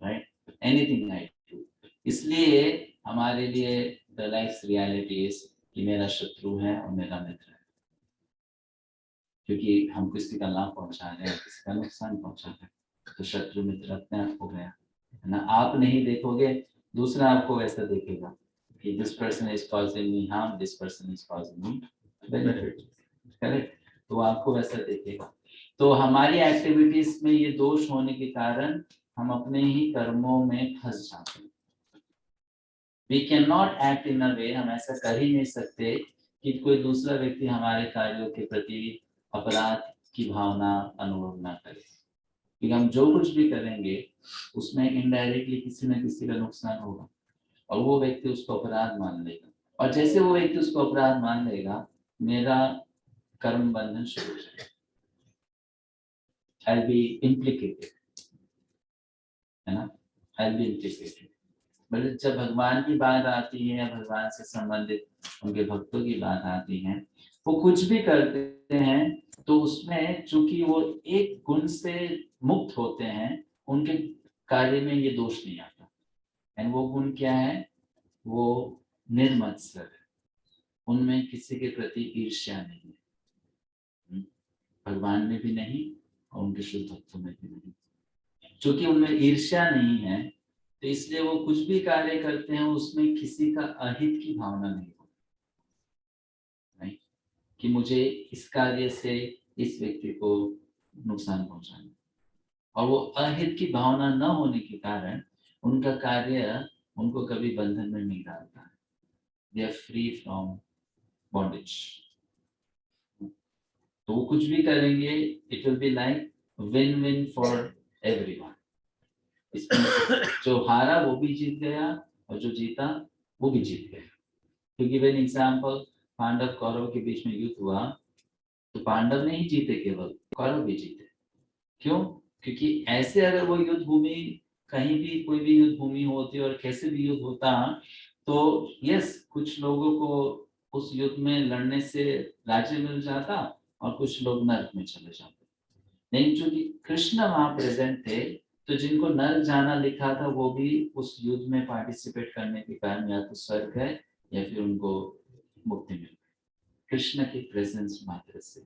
right? Anything I do. इसलिए हमारे लिए the life's reality is कि मेरा शत्रु है और मेरा मित्र है, क्योंकि हम किसी का लाभ पहुंचा रहे हैं, किसी का नुकसान पहुंचा रहे हैं, तो शत्रु मित्र अपने आप हो गया है ना। आप नहीं देखोगे, दूसरा आपको वैसा देखेगा कि this person is causing me harm, this person is causing me benefit, correct? तो आपको वैसा देखेगा। तो हमारी एक्टिविटीज में ये दोष होने के कारण हम अपने ही कर्मों में फंस जाते हैं। We cannot act in a way, हम ऐसा कर ही नहीं सकते कि कोई दूसरा व्यक्ति हमारे कार्यों के प्रति अपराध की भावना अनुभव ना करे, क्योंकि हम जो कुछ भी करेंगे उसमें इनडायरेक्टली किसी न किसी का नुकसान होगा और वो व्यक्ति उसको अपराध मान लेगा, और जैसे वो व्यक्ति उसको अपराध मान लेगा, मेरा कर्म बंधन शुरू हो जाएगा। I'll be implicated, है ना, I'll be implicated। मतलब जब भगवान की बात आती है, भगवान से संबंधित उनके भक्तों की बात आती है, वो कुछ भी करते हैं तो उसमें चूंकि वो एक गुण से मुक्त होते हैं, उनके कार्य में ये दोष नहीं आता। एंड वो गुण क्या है? वो निर्मत्सर है, उनमें किसी के प्रति ईर्ष्या नहीं है, भगवान में भी नहीं और उनके शुद्ध भक्तों में भी नहीं। चूंकि उनमें ईर्ष्या नहीं है तो इसलिए वो कुछ भी कार्य करते हैं उसमें किसी का अहित की भावना नहीं होती, नहीं कि मुझे इस कार्य से इस व्यक्ति को नुकसान पहुंचाना, और वो अहित की भावना न होने के कारण उनका कार्य उनको कभी बंधन में नहीं डालता है। They are free from bondage. तो वो कुछ भी करेंगे, it will be like win win for everyone. इसमें जो हारा वो भी जीत गया और जो जीता वो भी जीत गया। क्योंकि वेन एग्जाम्पल पांडव कौरव के बीच में युद्ध हुआ तो पांडव नहीं जीते, केवल कौरव भी जीते। क्यों? क्योंकि ऐसे अगर वो युद्ध भूमि कहीं भी कोई भी युद्ध भूमि होती और कैसे भी युद्ध होता तो यस, कुछ लोगों को उस युद्ध में लड़ने से राज्य मिल जाता और कुछ लोग नरक में चले जाते। लेकिन चूंकि कृष्ण वहां प्रेजेंट थे तो जिनको नरक जाना लिखा था वो भी उस युद्ध में पार्टिसिपेट करने के कारण या तो स्वर्ग गए या फिर उनको मुक्ति मिल गई, कृष्ण की प्रेजेंस मात्र से,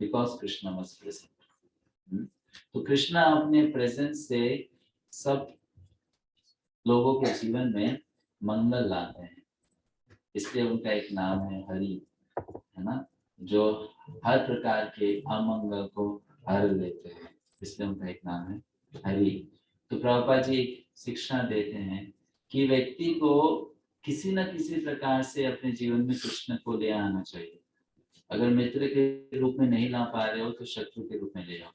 बिकॉज कृष्ण वाज प्रेजेंट। तो कृष्ण अपने प्रेजेंस से सब लोगों के जीवन में मंगल लाते हैं, इसलिए उनका एक नाम है हरि, है ना, जो हर प्रकार के अमंगल को हर लेते हैं, इसलिए उनका एक नाम है हरि। तो प्रभुपाद जी शिक्षा देते हैं कि व्यक्ति को किसी न किसी प्रकार से अपने जीवन में कृष्ण को ले आना चाहिए। अगर मित्र के रूप में नहीं ला पा रहे हो तो शत्रु के रूप में ले आओ,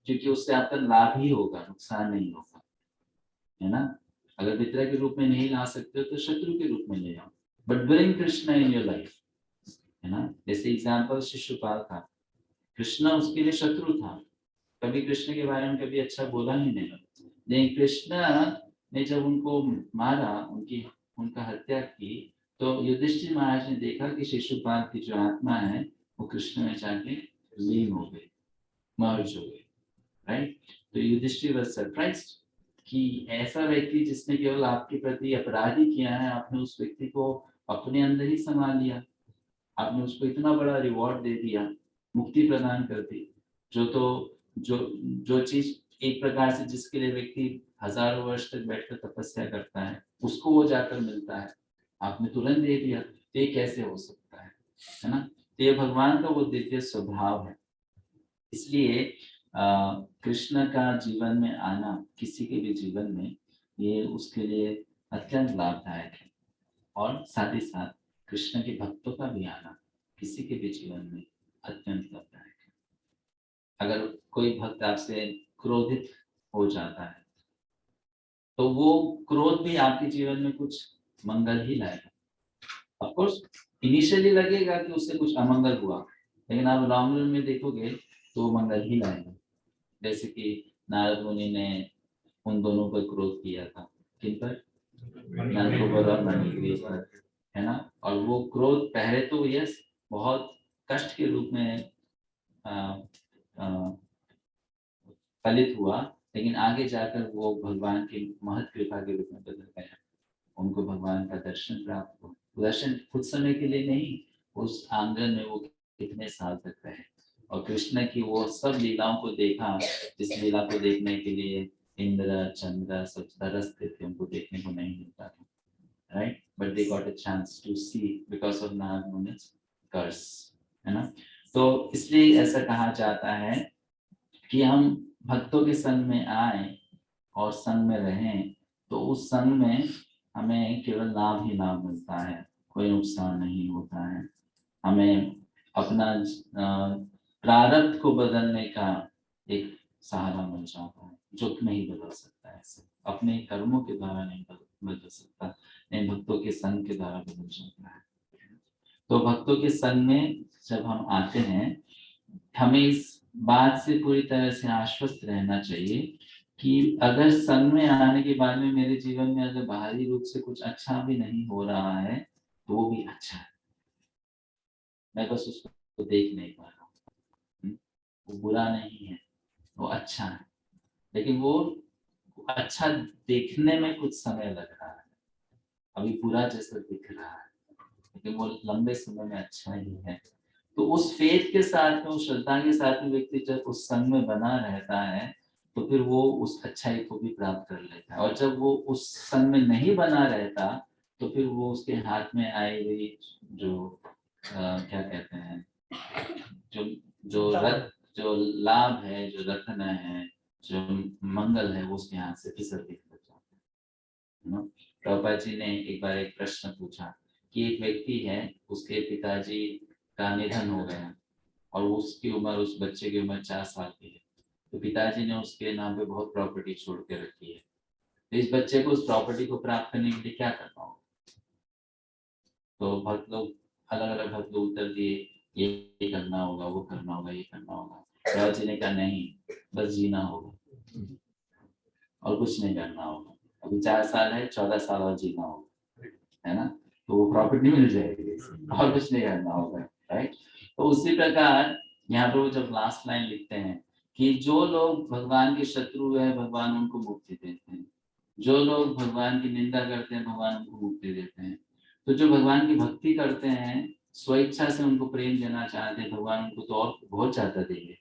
क्योंकि उससे आपका लाभ ही होगा, नुकसान नहीं होगा, है ना। अगर मित्र के रूप में नहीं ला सकते हो तो शत्रु के रूप में ले आओ, but bring Krishna in your life, है ना। जैसे एग्जाम्पल शिशुपाल था, कृष्ण उसके लिए शत्रु था, कभी कृष्ण के बारे में कभी अच्छा बोला ही नहीं, लेकिन कृष्ण ने जब उनको मारा, उनका हत्या की, तो युधिष्ठिर महाराज ने देखा कि शिशुपाल की जो आत्मा है वो कृष्ण में जाके लीन हो गई, मर्ज हो गई, राइट। तो युधिष्ठिर वाज सरप्राइज्ड कि ऐसा व्यक्ति जिसने केवल आपके प्रति अपराध ही किया है, आपने उस व्यक्ति को अपने अंदर ही समा लिया, आपने उसको इतना बड़ा रिवॉर्ड दे दिया, मुक्ति प्रदान करती। जो चीज एक प्रकार से जिसके लिए व्यक्ति हजारों वर्ष तक बैठकर तपस्या करता है उसको वो जाकर मिलता है, आपने तुरंत दे दिया, तो ये कैसे हो सकता है ना। तो ये भगवान का वो दिव्य स्वभाव है। इसलिए कृष्ण का जीवन में आना किसी के भी जीवन में ये उसके लिए अत्यंत लाभदायक है, और साथ ही साथ कृष्ण के भक्तों का भी आना किसी के भी जीवन में अत्यंत लाभदायक है। अगर कोई भक्त आपसे क्रोधित हो जाता है तो वो क्रोध भी आपके जीवन में कुछ मंगल ही लाएगा। ऑफ कोर्स इनिशियली लगेगा कि उससे कुछ अमंगल हुआ, लेकिन आप लॉन्ग रन में देखोगे तो मंगल ही लाएगा। जैसे कि नारद मुनि ने उन दोनों पर क्रोध किया था, किन पर? नंदगोबर और मणिग्रीव पर, है ना। और वो क्रोध पहले तो यस बहुत कष्ट के रूप में फलित हुआ, लेकिन आगे जाकर वो भगवान की महत कृपा के रूप में बदल गया। उनको भगवान का दर्शन प्राप्त हुआ। दर्शन कुछ समय के लिए नहीं, उस आंगन में वो कितने साल तक रहे और कृष्ण की वो सब लीलाओं को देखा, जिस लीला को देखने के लिए इंद्र चंद्र सब तरसते थे, उनको देखने को नहीं मिलता था, right. But they got a chance to see because of Narada मुनि's कर्स, है ना। तो इसलिए ऐसा कहा जाता है कि हम भक्तों के संग में आए और संग में रहें, तो उस संग में हमें केवल लाभ ही लाभ मिलता है, कोई नुकसान नहीं होता है। हमें अपना प्रारब्ध को बदलने का एक सहारा मिल जाता है, जो नहीं बदल सकता है, अपने कर्मों के द्वारा नहीं बदल सकता, नहीं भक्तों के संग के द्वारा बदल सकता है। तो भक्तों के संग में जब हम आते हैं, हमें इस बात से पूरी तरह से आश्वस्त रहना चाहिए कि अगर संग में आने के बाद में मेरे जीवन में अगर बाहरी रूप से कुछ अच्छा भी नहीं हो रहा है तो वो भी अच्छा है, मैं बस उसको देख नहीं पा रहा हूँ। वो बुरा नहीं है, वो अच्छा है, लेकिन वो अच्छा देखने में कुछ समय लग रहा है, अभी बुरा जैसा दिख रहा है, लेकिन वो लंबे समय में अच्छा ही है। तो उस फेथ के साथ में, उस श्रद्धा के साथ में व्यक्ति जब उस संग में बना रहता है तो फिर वो उस अच्छाई को भी प्राप्त कर लेता है। और जब वो उस संग में नहीं बना रहता तो फिर वो उसके हाथ में आई हुई जो क्या कहते हैं, जो लाभ है, जो रत्न है, जो मंगल है, वो उसके हाथ से फिसल के निकल जाता है। प्रभुपाद जी ने एक बार एक प्रश्न पूछा कि एक व्यक्ति है, उसके पिताजी का निधन हो गया और उसकी उम्र, उस बच्चे की उम्र 4 साल की है, तो पिताजी ने उसके नाम पे बहुत प्रॉपर्टी छोड़ के रखी है, तो इस बच्चे को उस प्रॉपर्टी को प्राप्त करने के लिए क्या करना होगा? तो भक्त लोग अलग अलग भक्त लोग उत्तर दिए, ये करना होगा, वो करना होगा, ये करना होगा। प्रभुपाद जी ने कहा नहीं, बस जीना होगा और कुछ नहीं करना होगा। अभी 4 साल है, 14 साल और जीना होगा, है ना, तो वो प्रॉपर्टी मिल जाएगी और कुछ नहीं करना होगा, राइट। तो उसी प्रकार यहाँ पे वो जब लास्ट लाइन लिखते हैं कि जो लोग भगवान के शत्रु है, भगवान उनको मुक्ति देते हैं, जो लोग भगवान की निंदा करते हैं, भगवान उनको मुक्ति देते हैं। तो जो भगवान की भक्ति करते हैं, स्वेच्छा से उनको प्रेम देना चाहते हैं, भगवान उनको तो और बहुत ज्यादा देंगे।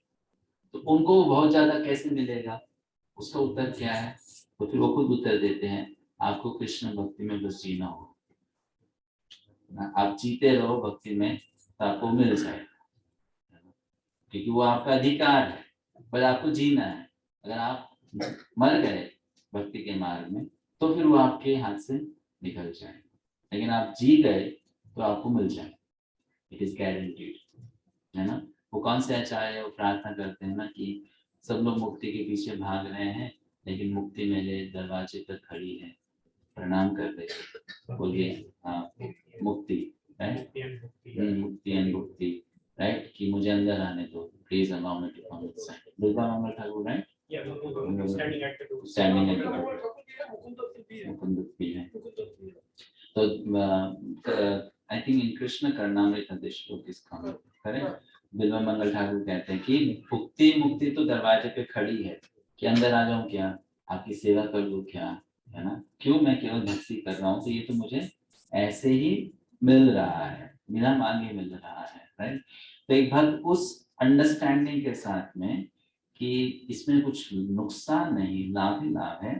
तो उनको बहुत ज्यादा कैसे मिलेगा? उसका उत्तर क्या है? तो फिर वो खुद उत्तर देते हैं, आपको कृष्ण भक्ति में बस जीना होगा, आप जीते रहो भक्ति में तो आपको मिल जाएगा, क्योंकि वो आपका अधिकार है, पर आपको जीना है। अगर आप मर गए भक्ति के मार्ग में तो फिर वो आपके हाथ से निकल जाएगा, लेकिन आप जी गए तो आपको मिल जाएगा, इट इज गारंटीड, है ना। वो कौन से आचार्य वो प्रार्थना करते हैं ना कि सब लोग मुक्ति के पीछे भाग रहे हैं, लेकिन मुक्ति मेरे दरवाजे पर खड़ी है, प्रणाम कर रही है, बोलिए हाँ मुक्ति, राइट, मुक्ति एंड मुक्ति, राइट, कि मुझे अंदर आने दो, please allow me to come inside. Durga Mangal Thakur, right, standing at the door, Mukund है। तो I think in Krishna Karnamrit shlok is coming, correct. Bilva Mangal Thakur कहते हैं कि मुक्ति तो दरवाजे पे खड़ी है, कि अंदर आ जाऊं क्या, आपकी सेवा कर लूं क्या, है ना, क्यों, मैं केवल भक्ति कर रहा हूँ, तो ये तो मुझे ऐसे ही मिल रहा है, बिना मांगे मिल रहा है, राइट। तो एक भक्त उस अंडरस्टैंडिंग के साथ में कि इसमें कुछ नुकसान नहीं, लाभ ही लाभ है,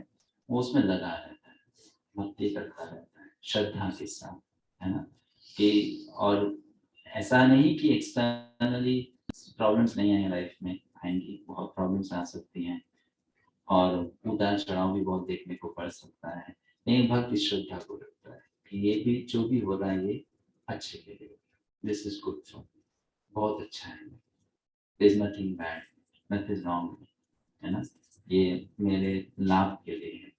वो उसमें लगा रहता है, भक्ति करता रहता है श्रद्धा के साथ, है ना। कि और ऐसा नहीं कि एक्सटर्नली प्रॉब्लम्स नहीं आए लाइफ में, आएंगी, बहुत प्रॉब्लम्स आ सकती हैं और उतार चढ़ाव भी बहुत देखने को पड़ सकता है, लेकिन भक्त इस श्रद्धा को रखता है कि ये भी जो भी हो रहा है ये अच्छे के लिए, दिस इज गुड फॉर, बहुत अच्छा है, there is nothing bad, nothing wrong, है ना, ये मेरे लाभ के लिए है।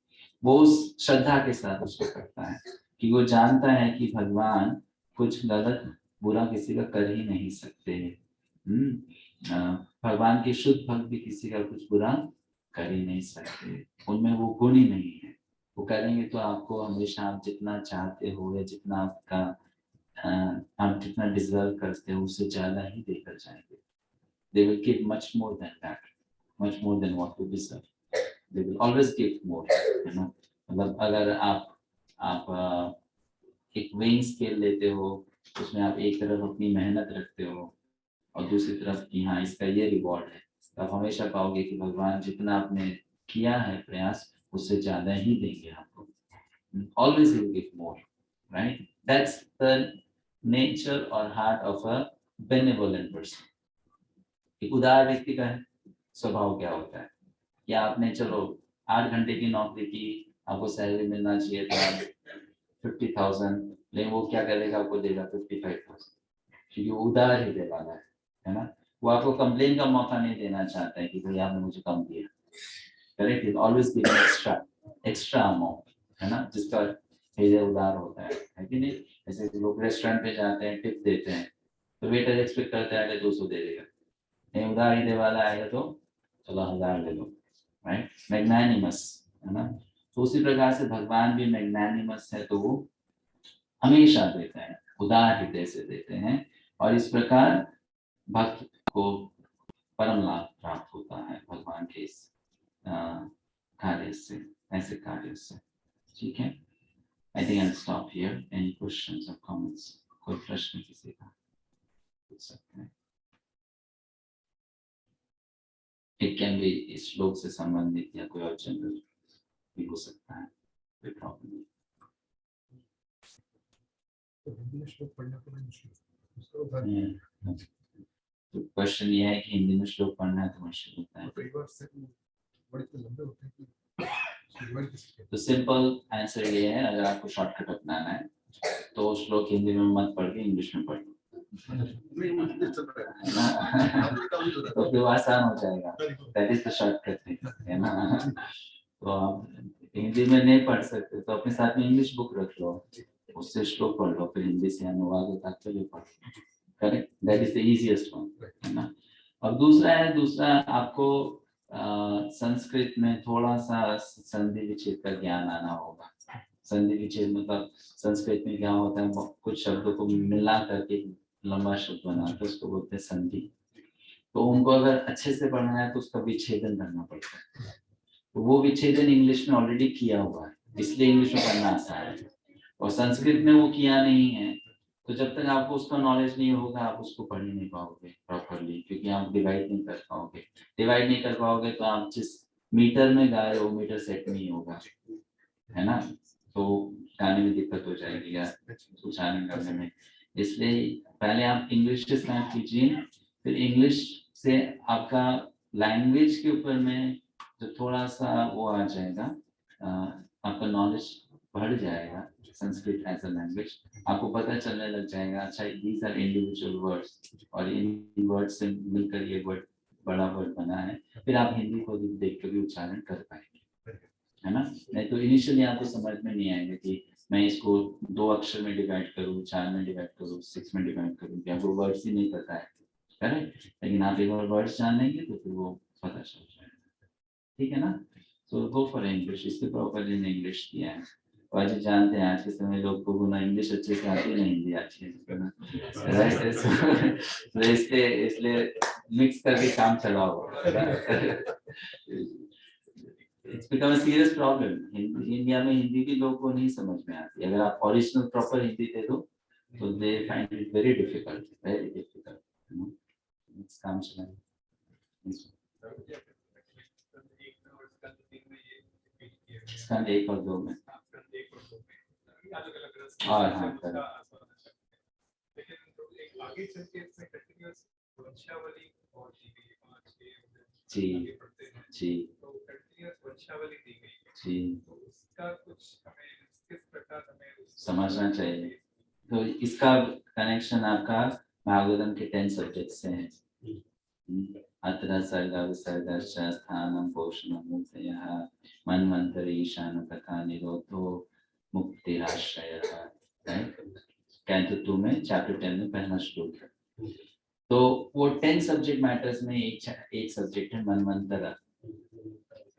वो उस श्रद्धा के साथ उसको करता है कि वो जानता है कि भगवान कुछ गलत बुरा किसी का कर ही नहीं सकते। भगवान के शुद्ध भक्त भी किसी का कुछ बुरा कर ही नहीं सकते, उनमें वो गुण ही नहीं है। वो करेंगे तो आपको हमेशा आप जितना चाहते हो या जितना आपका आप जितना डिजर्व करते हो उससे ज्यादा ही देकर जाएंगे। They will give much more than that, much more than what you deserve. They will always give more, you know. मतलब अगर आप एक वेइंग स्केल लेते हो, उसमें आप एक तरफ अपनी मेहनत रखते हो और दूसरी तरफ कि हाँ इसका ये रिवॉर्ड है, तो आप हमेशा पाओगे कि भगवान जितना आपने किया है प्रयास उससे ज्यादा ही देंगे आपको। Always he will give more, right? That's the nature or heart of a benevolent person. एक उदार व्यक्ति का स्वभाव क्या होता है कि आपने चलो 8 घंटे की नौकरी की, आपको सैलरी मिलना चाहिए था 50,000, लेकिन वो क्या करेगा, आपको देगा 55,000, क्योंकि वो उदार हृदय वाला है ना। वो आपको कंप्लेन का मौका नहीं देना चाहता है कि भाई आपने मुझे कम दिया, correct, always give extra amount, है ना, जिसका हृदय उदार होता है कि नहीं। जैसे लोग रेस्टोरेंट पे जाते हैं, टिप देते हैं, तो वेटर एक्सपेक्ट करता है कि 200 दे देगा, नहीं उदार हृदय वाला आएगा तो चलो 1000 ले लो, राइट, मैग्नानिमस, है ना। तो उसी प्रकार से भगवान भी मैग्नानिमस है, तो वो हमेशा देते हैं, उदार हृदय से देते हैं, और इस प्रकार भक्त को परम लाभ प्राप्त होता है भगवान के इस कार्य से, ऐसे कार्य से। ठीक है, I think I will stop here. Any questions और कमेंट्स? कोई प्रश्न किसी का पूछ सकते हैं? इट कैन बी इस श्लोक से संबंधित या कोई और जनरल भी हो सकता है, कोई प्रॉब्लम नहीं। तो क्वेश्चन ये है कि हिंदी में श्लोक पढ़ना है तो मुश्किल होता है। तो सिंपल आंसर ये है, अगर आपको शॉर्टकट अपनाना है तो श्लोक हिंदी में मत पढ़ के इंग्लिश में पढ़ो, तो फिर आसान हो जाएगा। दैट इज द शॉर्टकट, है ना। तो आप हिंदी में नहीं पढ़ सकते तो अपने साथ में इंग्लिश बुक रख लो, उससे श्लोक पढ़ लो, फिर हिंदी से अनुवाद तात्पर्य पढ़ लो, correct, that is the easiest one, है ना। और दूसरा आपको संस्कृत में थोड़ा सा संधि विच्छेद का ज्ञान आना होगा। संधि विच्छेद मतलब संस्कृत में क्या होता है, कुछ शब्दों को मिला करके लंबा शब्द बनाते हैं, उसको बोलते हैं संधि। तो उनको अगर अच्छे से पढ़ना है तो उसका विच्छेदन करना पड़ता है, तो वो विच्छेदन इंग्लिश में ऑलरेडी किया हुआ है, इसलिए इंग्लिश में पढ़ना आसान है। और संस्कृत में वो किया नहीं है, तो जब तक आपको उसका नॉलेज नहीं होगा आप उसको पढ़ नहीं पाओगे प्रॉपरली, क्योंकि आप डिवाइड नहीं कर पाओगे। डिवाइड नहीं कर पाओगे तो आप जिस मीटर में गा रहे हो मीटर सेट नहीं होगा, है ना, तो गाने में दिक्कत हो जाएगी या उच्चारण करने में। इसलिए पहले आप इंग्लिश से स्टार्ट कीजिए, फिर इंग्लिश से आपका लैंग्वेज के ऊपर में जो थोड़ा सा वो आ जाएगा, आपका नॉलेज बढ़ जाएगा। संस्कृत एज अ लैंग्वेज आपको पता चलने लग जाएगा, अच्छा दीज आर इंडिविजुअल वर्ड्स और इन वर्ड्स से मिलकर ये वर्ड बड़ा वर्ड बना है, फिर आप हिंदी को देख कर भी उच्चारण कर पाएंगे, है ना। नहीं तो इनिशियली आपको समझ में नहीं आएगा कि मैं इसको 2 अक्षर में डिवाइड करूँ, 4 में डिवाइड करूँ, 6 में डिवाइड करूँ, क्या वो वर्ड्स ही नहीं पता है, करेक्ट। लेकिन आप एक बार वर्ड्स जान लेंगे तो फिर वो पता चल जाएगा, ठीक है ना। तो गो फॉर इंग्लिश, इसके प्रॉपरली ने इंग्लिश किया है। और जो जानते हैं आज के समय लोग को ना इंग्लिश अच्छे से आती है, हिंदी अच्छी है, राइट। तो इसलिए मिक्स करके काम चलाओ, it's become a serious problem. India में हिंदी भी लोगों को नहीं समझ में आती, अगर आप ओरिजिनल प्रॉपर हिंदी दे दो तो they find it very difficult, काम चलाएं। स्कंद 1 और 2 में और हाँ आगे चल के इसमें कंटिन्यूअस वंशावली और जी जी तो कंटिन्यूअस वंशावली दी गई है जी तो उसका कुछ हमें किस प्रकार हमें समझना चाहिए। तो इसका कनेक्शन आपका भागवतम के 10 सब्जेक्ट से है। अत्र सर्ग विसर्गश्च स्थानं पोषणं मुक्तयः मन्वन्तरे ईशान कथा निरोधो मुक्तिराश्रयः। कैंटो 2 में चैप्टर 10 में पहला श्लोक है। तो वो 10 सब्जेक्ट मैटर्स में एक सब्जेक्ट है मनवंतर।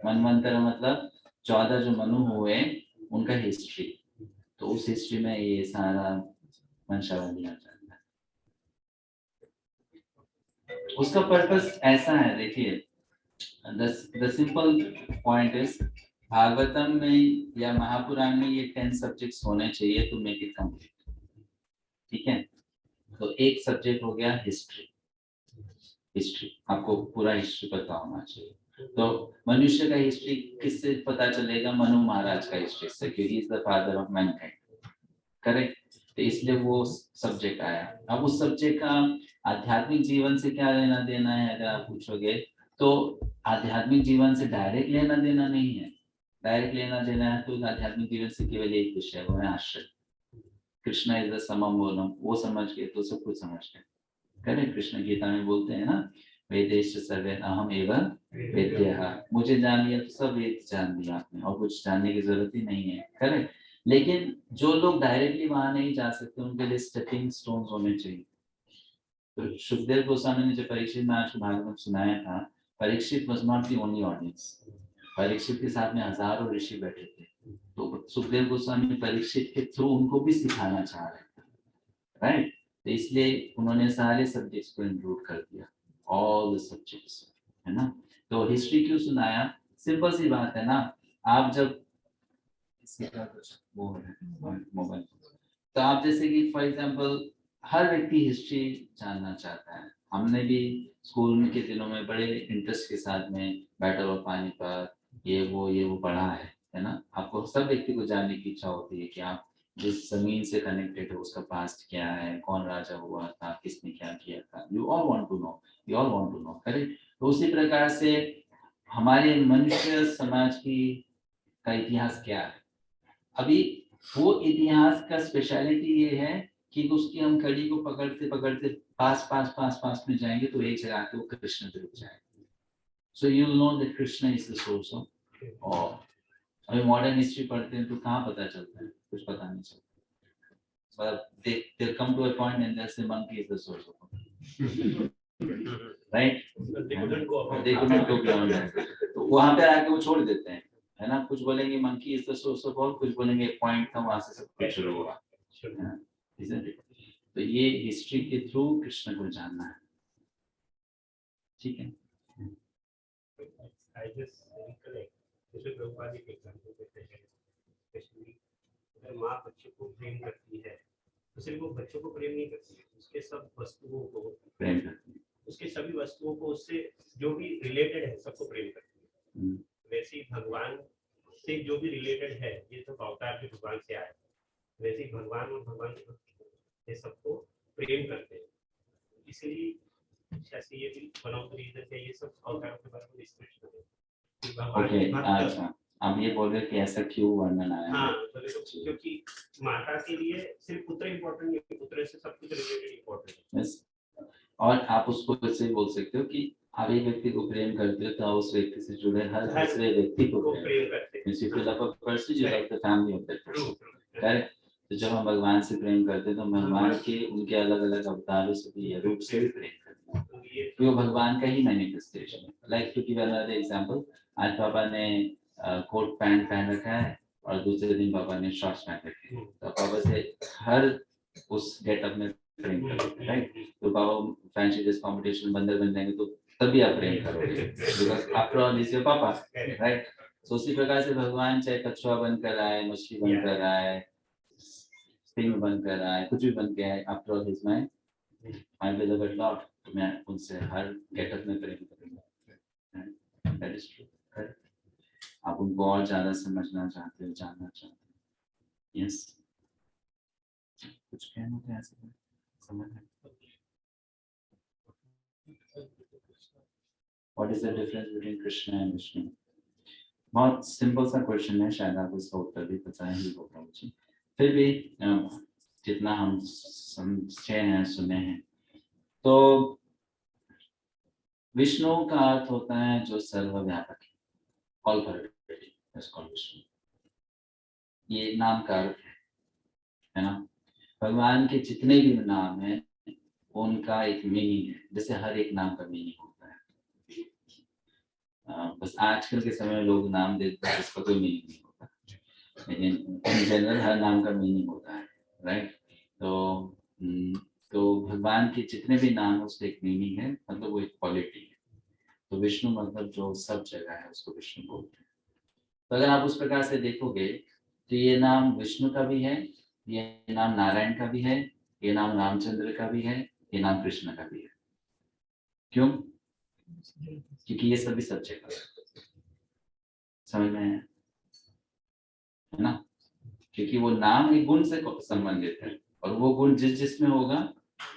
मनवंतर मतलब 14 जो मनु हुए उनका हिस्ट्री। तो उस हिस्ट्री में ये सारा वंशावली आ जाता है। उसका पर्पस ऐसा है, देखिए the simple point is Bhagavatam में या महापुराण में ये 10 सब्जेक्ट्स होने चाहिए टू मेक इट कंप्लीट। ठीक है, तो एक सब्जेक्ट हो गया हिस्ट्री। हिस्ट्री आपको पूरा हिस्ट्री पता होना चाहिए। तो मनुष्य का हिस्ट्री किससे पता चलेगा? मनु महाराज का हिस्ट्री से, क्योंकि is the father of Mankind. Correct. तो इसलिए वो सब्जेक्ट आया। अब उस सब्जेक्ट का आध्यात्मिक जीवन से क्या लेना देना है अगर आप पूछोगे तो आध्यात्मिक जीवन से डायरेक्ट लेना देना नहीं है। डायरेक्ट लेना देना है तो आध्यात्मिक जीवन से केवल एक विषय, वो है आश्रय। कृष्णा इज द समम बोलम, वो समझ के तो सब कुछ समझ गए। करेक्ट। कृष्ण गीता में बोलते हैं ना, वेदेश सर्वे अहम एवं वेद्यः। मुझे जान लिया तो सब वेद जान लिया आपने, और कुछ जानने की जरूरत ही नहीं है। करेक्ट। लेकिन जो लोग डायरेक्टली वहां नहीं जा सकते उनके लिए स्टेपिंग स्टोन्स होने चाहिए। तो सुखदेव गोस्वामी ने जो परीक्षित महाराज को भागवत सुनाया था, Parikshit was not the only audience. Parikshit के साथ में हजारों ऋषि बैठे थे। तो सुखदेव गोस्वामी परीक्षित के थ्रू उनको भी सिखाना चाह रहे थे। राइट। तो इसलिए उन्होंने सारे सब्जेक्ट्स को इंक्लूड कर दिया, ऑल द सब्जेक्ट्स, है ना। तो हिस्ट्री क्यों सुनाया? सिंपल सी बात है ना, आप जब मोबाइल तो आप जैसे कि फॉर एग्जांपल हर व्यक्ति हिस्ट्री जानना चाहता है। हमने भी स्कूल में के दिनों में बड़े इंटरेस्ट के साथ में बैटल ऑफ पानीपत ये वो पढ़ा है ना। आपको सब व्यक्ति को जानने की इच्छा होती है कि आप जिस जमीन से कनेक्टेड है उसका पास्ट क्या है, कौन राजा हुआ था, किसने क्या किया था। You all want to know, you all want to know. Correct. तो उसी प्रकार से हमारे मनुष्य समाज की का इतिहास क्या है। अभी वो इतिहास का स्पेशलिटी ये है कि उसकी हम कड़ी को पकड़ते पकड़ते पास में जाएंगे तो एक जगह के वो कृष्ण पे रुक जाएंगे। So you know that Krishna is the source of all. अभी मॉडर्न हिस्ट्री पढ़ते हैं तो कहाँ पता चलता है? कुछ पता नहीं चलता। But they come to a point and they say monkey is the source of all. Right? They couldn't go beyond that. तो वहाँ पे आके वो छोड़ देते हैं, है ना। कुछ बोलेंगे monkey is the source of all, कुछ बोलेंगे पॉइंट था वहां से सब कुछ शुरू हुआ, है ना। तो ये हिस्ट्री के थ्रू कृष्ण को जानना है। ठीक है। I just recollect, जैसे प्रभुपाद जी के एग्जांपल देते हैं, स्पेशली अगर माँ बच्चे को प्रेम करती है तो सिर्फ वो बच्चों को प्रेम नहीं करती है, उसके सब वस्तुओं को प्रेम करती है, उसके सभी वस्तुओं को, उससे जो भी रिलेटेड है सबको प्रेम करती है। वैसे ही भगवान से जो भी रिलेटेड है, ये तो अवतार भी भगवान से आए, वैसे ही भगवान और भगवान ये सबको प्रेम करते हैं। इसलिए शायद ये भी वन ऑफ द रीजन है ये सब अवतारों के बारे में डिस्कस करें। ओके, अच्छा आप ये बोल रहे कि ऐसा क्यों वर्णन आया? हाँ, क्योंकि माता के लिए सिर्फ पुत्र इम्पोर्टेंट नहीं है, पुत्र से सब कुछ रिलेटेड इम्पोर्टेंट है। और आप उसको ऐसे बोल सकते हो कि आप एक व्यक्ति को प्रेम करते हो तो उस व्यक्ति से जुड़े हर दूसरे व्यक्ति को प्रेम करते हैं। If you love a person, you love the family of that person. Correct? तो जब हम भगवान से प्रेम करते हैं तो भगवान के उनके अलग अलग अवतारों से भी रूप से भी प्रेम करते हैं, तो भगवान का ही मैनिफेस्टेशन है। Like to give another example, आज पापा ने कोट पैंट पहन रखा है और दूसरे दिन पापा ने शॉर्ट्स पहन रखे हैं, तो पापा से हर उस गेटअप में प्रेम करोगे। राइट। तो पापा फैंसी ड्रेस कॉम्पिटिशन बंदर बन जाएंगे तो तभी आप प्रेम करोगे, because after all is your पापा। राइट। तो उसी प्रकार से भगवान चाहे कछुआ बनकर आए, मछली बनकर आए, सिंह बनकर आए, कुछ भी बन के आए, after all is my beloved Lord. तो मैं उनसे हर गेटअप में प्रेम करूंगा। That is true. आप उनको और ज्यादा समझना चाहते हो, जानना चाहते हो। यस, कुछ कहना था ऐसे समझ में? What is the difference between Krishna and Vishnu? बहुत सिंपल सा क्वेश्चन है, शायद आपको इसका उत्तर भी पता ही होगा मुझे, फिर भी जितना हम समझे हैं, सुने हैं, तो विष्णु का अर्थ होता है जो सर्वव्यापक है, all pervading, that's called Vishnu. ये नाम का अर्थ है ना। भगवान के जितने भी नाम हैं उनका एक मीनिंग है, जैसे हर एक नाम का मीनिंग होता है। बस आजकल के समय में लोग नाम देते हैं जिसका कोई मीनिंग नहीं होता, लेकिन इन जनरल हर नाम का मीनिंग होता है, राइट। तो भगवान के जितने भी नाम है उसका एक मीनिंग है, मतलब वो एक क्वालिटी है। तो विष्णु मतलब जो सब जगह है उसको विष्णु बोलते हैं। तो अगर आप उस प्रकार से देखोगे तो ये नाम विष्णु का भी है, ये नाम नारायण का भी है, ये नाम रामचंद्र का भी है, ये नाम कृष्ण का भी है। क्यों? क्योंकि ये सभी सब जगह समझ में है ना। क्योंकि वो नाम एक गुण से संबंधित है, और वो गुण जिस जिसमें होगा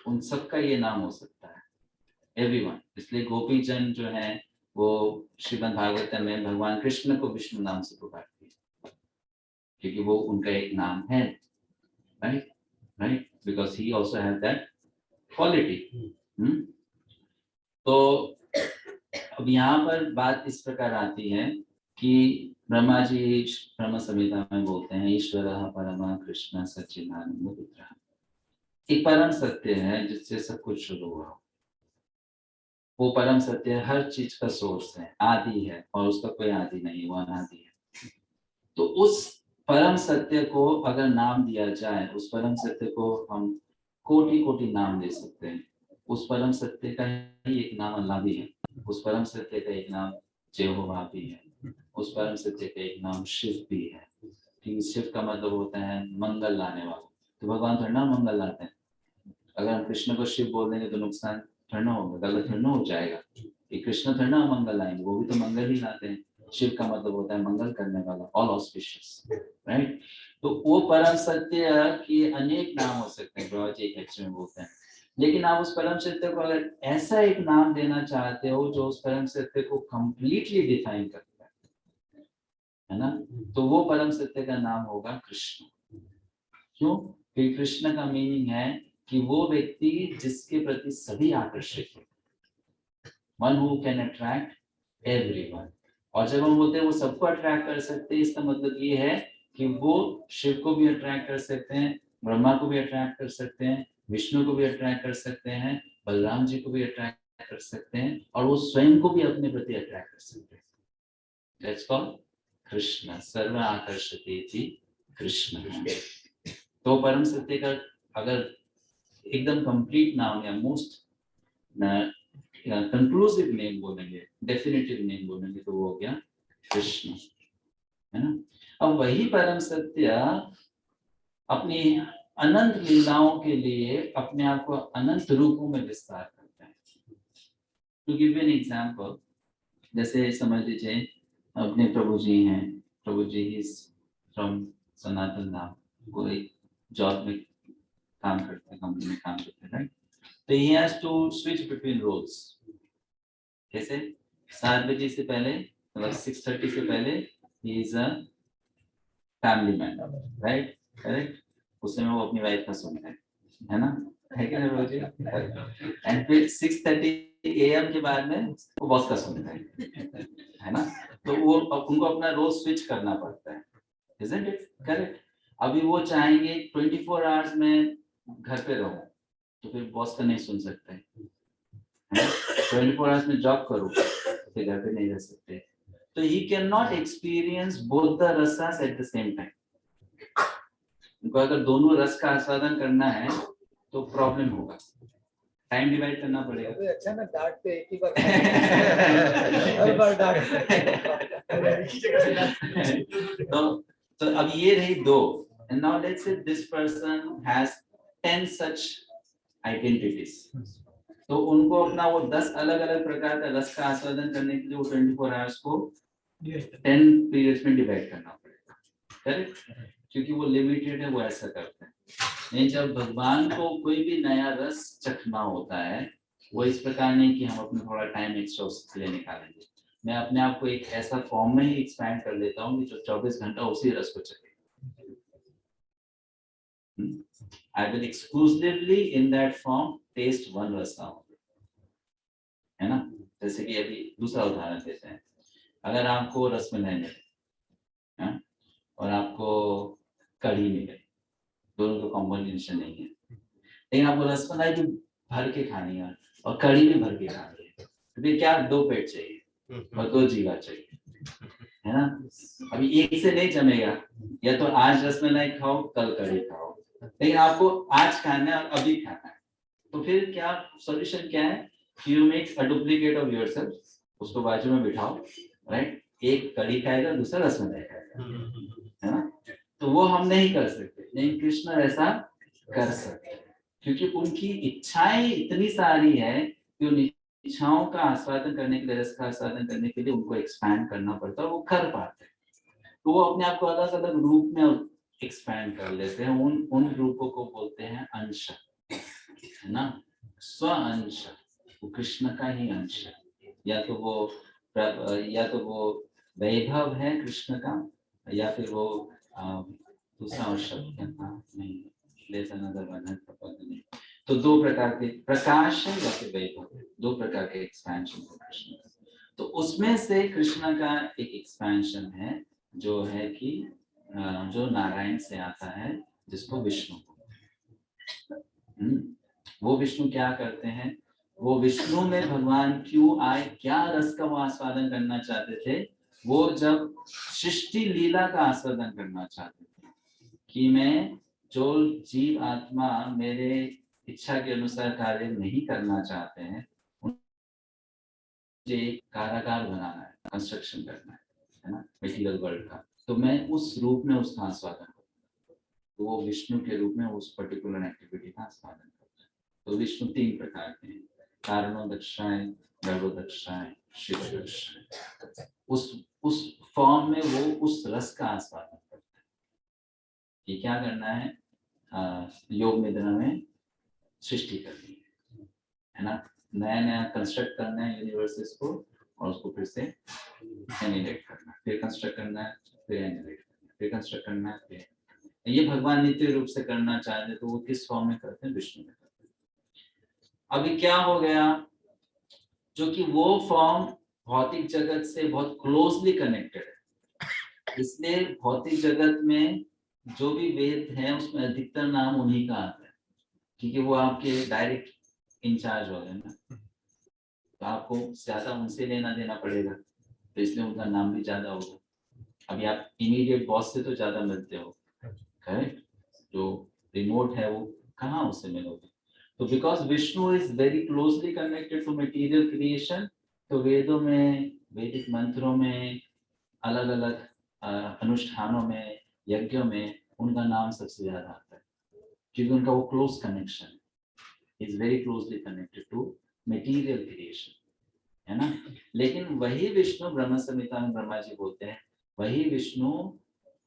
उन सबका ये नाम हो सकता है, एवरीवन। इसलिए गोपी जन जो है वो श्रीमद् भागवतम में भगवान कृष्ण को विष्णु नाम से पुकारते हैं, क्योंकि वो उनका एक नाम है, right right, because he also has that quality. तो अब यहाँ पर बात इस प्रकार आती है कि ब्रह्मा जी ब्रह्म संहिता में बोलते हैं ईश्वरः परमः कृष्ण सच्चिदानंद विग्रह। एक परम सत्य है जिससे सब कुछ शुरू हुआ, वो परम सत्य हर चीज का सोर्स है, आदि है, और उसका कोई आदि नहीं, वो अनादि है। तो उस परम सत्य को अगर नाम दिया जाए, उस परम सत्य को हम कोटि कोटि नाम दे सकते हैं। उस परम सत्य का ही एक नाम अल्लाह भी है, उस परम सत्य का एक नाम यहोवा भी है, उस परम सत्य का एक नाम शिव भी है। ठीक, शिव का मतलब होता है मंगल लाने वाला। तो भगवान थोड़ा ना मंगल लाते हैं। अगर हम कृष्ण को शिव बोल देंगे तो नुकसान थोड़ा होगा, गलत थोड़ा हो जाएगा। ये कृष्ण थोड़ा ना मंगल लाएंगे, वो भी तो मंगल ही लाते हैं। शिव का मतलब होता है मंगल करने वाला, ऑल ऑस्पिशियस, राइट। तो वो परम सत्य के अनेक नाम हो सकते हैं, ब्रह्मा जी एक एक्चुअल में बोलते हैं। लेकिन आप उस परम सत्य को अगर ऐसा एक नाम देना चाहते हो जो उस परम सत्य को कंप्लीटली डिफाइन करता है ना, तो वो परम सत्य का नाम होगा कृष्ण। क्यों? क्योंकि कृष्ण का मीनिंग है कि वो व्यक्ति जिसके प्रति सभी आकर्षित है, one who can attract everyone. और जब हम बोलते हैं वो सबको अट्रैक्ट कर सकते हैं, इसका मतलब ये है कि वो शिव को भी अट्रैक्ट कर सकते हैं, ब्रह्मा को भी अट्रैक्ट कर सकते हैं, विष्णु को भी अट्रैक्ट कर सकते हैं, बलराम जी को भी अट्रैक्ट कर सकते हैं, और वो स्वयं को भी अपने प्रति अट्रैक्ट कर सकते हैं। दैट्स कॉल्ड कृष्ण, सर्व आकर्षते इति कृष्ण। तो परम सत्य का अगर एकदम कंप्लीट नाम या मोस्ट कंक्लूसिव नेम बोलेंगे, डेफिनेटिव नेम बोलेंगे, तो वो हो गया कृष्ण, है ना। अब वही परम सत्य अपनी अनंत लीलाओं के लिए अपने आप को अनंत रूपों में विस्तार करता है। टू गिव एन एग्जांपल, जैसे समझ लीजिए अपने प्रभु जी हैं, प्रभु जी इज फ्रॉम सनातन धाम, वो एक जॉब में काम करते हैं, कंपनी में काम करते हैं, राइट। तो he has to switch between roles। कैसे? 7 बजे से पहले, मतलब 6:30 से पहले he is a family man, right? Correct? उस समय वो अपनी वाइफ का सुनता है ना, है क्या नहीं रोजी? एंड फिर 6:30 AM के बाद में वो बॉस का सुनता है ना। तो वो उनको अपना रोल स्विच करना पड़ता है, isn't it? Correct? अभी वो चाहेंगे 24 आवर्स में घर पे रहो, तो फिर बॉस का नहीं सुन सकते हैं। 24 आवर्स में जॉब करो तो फिर घर पे नहीं रह सकते। तो he cannot experience both the rasas at the same time। उनको अगर दोनों रस का आस्वादन करना है तो प्रॉब्लम होगा, टाइम डिवाइड करना पड़ेगा। अच्छा ना, डांटते एक ही बार हर बार तो अब ये रही दो। And now let's say this person has 10 such identities, तो उनको अपना वो 10 अलग अलग प्रकार का रस का आस्वादन करने के लिए वो 24 आवर्स को 10 पीरियड्स में डिवाइड करना पड़ेगा, करेक्ट? क्योंकि वो लिमिटेड है, वो ऐसा करते हैं। नहीं, जब भगवान को कोई भी नया रस चखना होता है, वो इस प्रकार नहीं कि हम अपना थोड़ा टाइम एक्स्ट्रा उसके लिए निकालेंगे। मैं अपने आप को एक ऐसा फॉर्म में ही एक्सपैंड कर लेता हूँ कि जो 24 घंटा उसी रस को चखेगा। I will exclusively in that form taste one rasa only, है ना? जैसे कि अभी दूसरा उदाहरण देते हैं। अगर आपको रसमलाई मिले और आपको कढ़ी मिले, दोनों का कॉम्बिनेशन नहीं है, लेकिन आपको रसमलाई भी भर के खानी है और कढ़ी भी भर के खानी है, तो फिर क्या 2 पेट चाहिए और 2 जीवा चाहिए, है ना? अभी एक से नहीं जमेगा, या तो आज रसमलाई खाओ, कल कढ़ी खाओ, लेकिन आपको आज खाना है और अभी खाना है, तो फिर क्या सॉल्यूशन क्या है? You make a duplicate of yourself, उसको बाजू में बिठाओ, राइट? एक कढ़ी खाएगा, दूसरा रसमलाई खाएगा, है ना? तो वो हम नहीं कर सकते, लेकिन कृष्ण ऐसा कर सकते हैं, क्योंकि उनकी इच्छाएं इतनी सारी है कि उन इच्छाओं का आस्वादन करने के लिए, रस का आस्वादन करने के लिए उनको एक्सपैंड करना पड़ता है, वो कर पाते हैं। तो वो अपने आप को अलग अलग रूप में एक्सपैंड कर लेते हैं। उन रूपों को बोलते हैं अंश, है ना? स्व अंश, वो कृष्ण का ही अंश है। या तो वो वैभव है कृष्ण का, या फिर वो दूसरा अंश नहीं, there's another one, नहीं। तो 2 प्रकार के प्रकाश है या फिर वैभव, 2 प्रकार के एक्सपेंशन है कृष्ण का। तो उसमें से कृष्ण का एक एक्सपेंशन है जो है कि जो नारायण से आता है, जिसको विष्णु, वो विष्णु क्या करते हैं? वो विष्णु में भगवान क्यों आए, क्या रस का वो आस्वादन करना चाहते थे? वो जब सृष्टि लीला का आस्वादन करना चाहते थे कि मैं जो जीव आत्मा मेरे इच्छा के अनुसार कार्य नहीं करना चाहते हैं, मुझे एक कारागार बनाना है, कंस्ट्रक्शन करना है ना, मटेरियल वर्ल्ड का, तो मैं उस रूप में उसका आस्वादन करूँ। तो वो विष्णु के रूप में उस पर्टिकुलर एक्टिविटी का आस्वादन करता है। तो विष्णु 3 प्रकार के हैं, कारणों दक्षाएं, गर्भोदक्षाएं, शिव दक्षाएं। उस फॉर्म में वो उस रस का आस्वादन करता है। ये क्या करना है? योग निद्रा में सृष्टि करनी है ना, नया नया कंस्ट्रक्ट करना है यूनिवर्सेस को, और उसको फिर से एनिलेट करना है, फिर कंस्ट्रक्ट करना है, फिर एनिलेट करना है, फिर कंस्ट्रक्ट करना है, फिर ये भगवान नित्य रूप से करना चाहते तो वो किस फॉर्म में करते हैं? विष्णु में करते हैं। अभी क्या हो गया, जो कि वो फॉर्म भौतिक जगत से बहुत क्लोजली कनेक्टेड है, इसलिए भौतिक जगत में जो भी वेद है उसमें अधिकतर नाम उन्हीं का आता है, क्योंकि वो आपके डायरेक्ट इंचार्ज हो गए ना, तो आपको ज्यादा उनसे लेना देना पड़ेगा, तो इसलिए उनका नाम भी ज्यादा होगा। अभी आप इमीडिएट बॉस से तो ज्यादा मिलते हो, करेक्ट? जो रिमोट है वो कहाँ उससे मिलोगे? तो because Vishnu is very closely connected to material creation, तो वेदों में, वैदिक मंत्रों में, अलग अलग अनुष्ठानों में, यज्ञों में उनका नाम सबसे ज्यादा आता है, क्योंकि उनका वो close connection is very closely connected to material creation, है ना? लेकिन वही विष्णु, ब्रह्म संहिता में ब्रह्मा जी बोलते हैं, वही विष्णु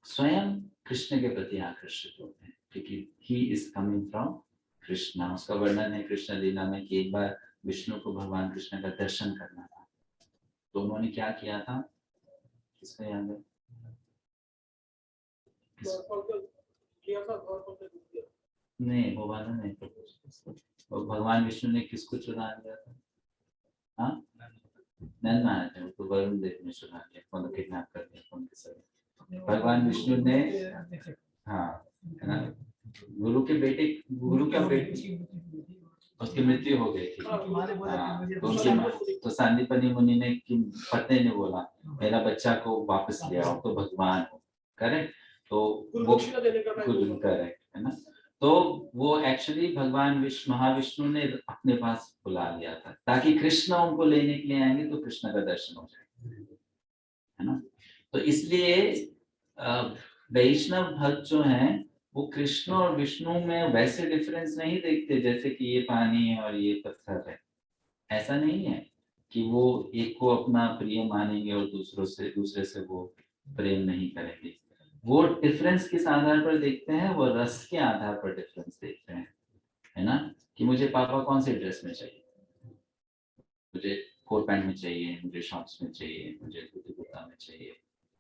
स्वयं कृष्ण के प्रति आकर्षित होते हैं, क्योंकि he is coming from Krishna. उसका वर्णन है कृष्ण लीला में कि एक बार विष्णु को भगवान कृष्ण का दर्शन करना था, तो उन्होंने क्या किया था? किसको याद है? नहीं, वो वाला नहीं, तो भगवान विष्णु ने किसको चुरा लिया था? हाँ, नंद महाराज ने, तो वरुण देव ने चुरा लिया, कौन किडनैप कर दिया उनके सभी। भगवान विष्णु ने, हाँ, है ना, गुरु के बेटे, गुरु का बेटे, उसकी मृत्यु हो गई थी। हाँ, तो सांदीपनि मुनि ने, पत्नी ने बोला मेरा बच्चा को वापस ले आओ, तो भगवान हो, करेक्ट? तो वो गुरु करेक्ट, है ना? तो वो एक्चुअली भगवान महाविष्णु ने अपने पास बुला लिया था, ताकि कृष्ण उनको लेने के लिए आएंगे तो कृष्ण का दर्शन हो जाए, है ना? तो इसलिए वैष्णव भक्त जो हैं वो कृष्ण और विष्णु में वैसे डिफरेंस नहीं देखते जैसे कि ये पानी और ये पत्थर है, ऐसा नहीं है कि वो एक को अपना प्रिय मानेंगे और दूसरे से वो प्रेम नहीं करेंगे। वो डिफरेंस किस आधार पर देखते हैं? वो रस के आधार पर डिफरेंस देखते हैं, है ना? कि मुझे पापा कौन से ड्रेस में चाहिए, मुझे कोट पैंट में चाहिए, मुझे शॉर्ट्स में चाहिए, मुझे धोती कुर्ता में चाहिए।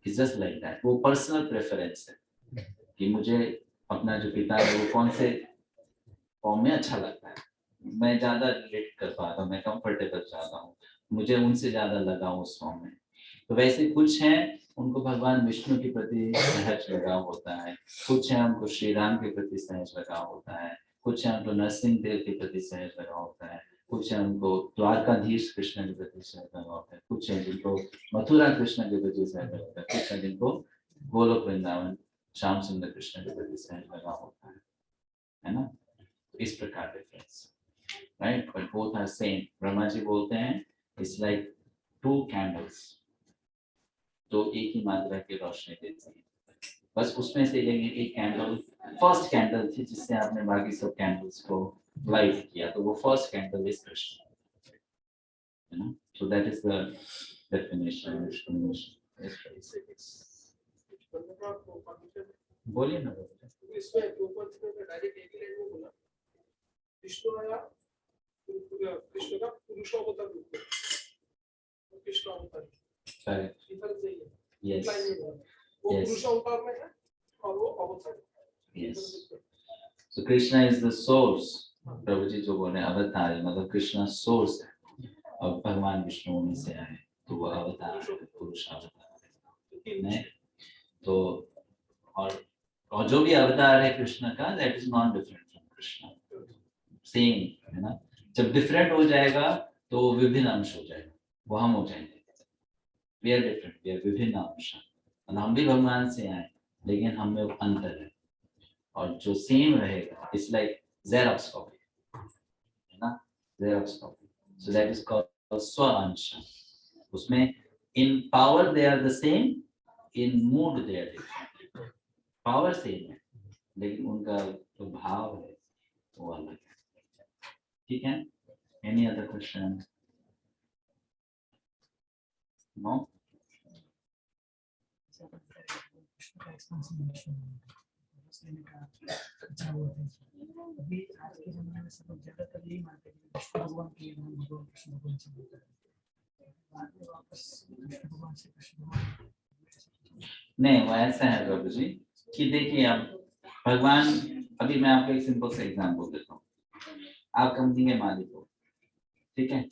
It's just like that. वो पर्सनल प्रेफरेंस है कि मुझे अपना जो पिता है वो कौन से फॉर्म में अच्छा लगता है, मैं ज्यादा रिलेट कर पाता हूँ, मैं कंफर्टेबल चाहता हूँ, मुझे उनसे ज्यादा लगाव उस फॉर्म में। तो वैसे कुछ हैं उनको भगवान विष्णु के प्रति सहज लगाव होता है, कुछ हैं उनको श्री राम के प्रति सहज लगाव होता है, कुछ हैं उनको नरसिंह देव के प्रति सहज लगाव होता है, कुछ हैं उनको द्वारकाधीश कृष्ण के प्रति सहज लगाव होता है, कुछ हैं जिनको मथुरा कृष्ण के प्रति सहज लगाव होता है, कुछ हैं जिनको गोलोक वृंदावन श्याम सुंदर कृष्ण के प्रति सहज लगाव होता है ना? तो इस प्रकार difference, right? But both are same. Brahma ji बोलते हैं इट्स लाइक टू कैंडल्स, तो एक ही मात्रा की रोशनी देती है, बस उसमें से एक कैंडल फर्स्ट कैंडल थी जिससे आपने बाकी सब कैंडल्स को लाइट किया, तो वो फर्स्ट कैंडल इज कृष्ण, है ना? So that is the definition. बोलिए ना। इसमें डायरेक्ट एक ही लाइन में बोला विष्णु आया, कृष्ण का पुरुष अवतार रूप में, कृष्ण अवतार डिफरेंस यही है। Yes. लाइन में बोला वो Yes. पुरुष अवतार में है और वो अवतार है। Yes. So Krishna is the source. प्रभु जी जो बोले अवतार है, मतलब कृष्णा सोर्स है और भगवान विष्णु उन्हीं से आए, तो वो अवतार है, पुरुष अवतार है। तो और जो भी अवतार है कृष्ण का, that is not different from Krishna, same है ना? जब डिफरेंट हो जाएगा तो विभिन्न अंश हो जाएगा, वो हम हो जाएंगे। We are different, we are विभिन्न अंश, हम भी भगवान से आए लेकिन हम में अंतर है, और जो सेम रहेगा इट्स लाइक Xerox copy, है ना? Xerox copy. So that is called स्व अंश। उसमें in power they are the same, in mood they are different. Power same है लेकिन उनका जो भाव है वो अलग है। ठीक है? Any other question? No? अभी आज के जमाने में सब लोग ज्यादातर यही मानते हैं कि विष्णु भगवान के नाम भगवान कृष्ण भगवान से बोलते हैं, बाद में वापस विष्णु भगवान से कृष्ण भगवान नहीं, वो ऐसा है प्रभु जी कि देखिए अब भगवान, अभी मैं आपको एक सिंपल सा एग्जांपल देता हूँ। आप कंपनी के मालिक हो, ठीक है?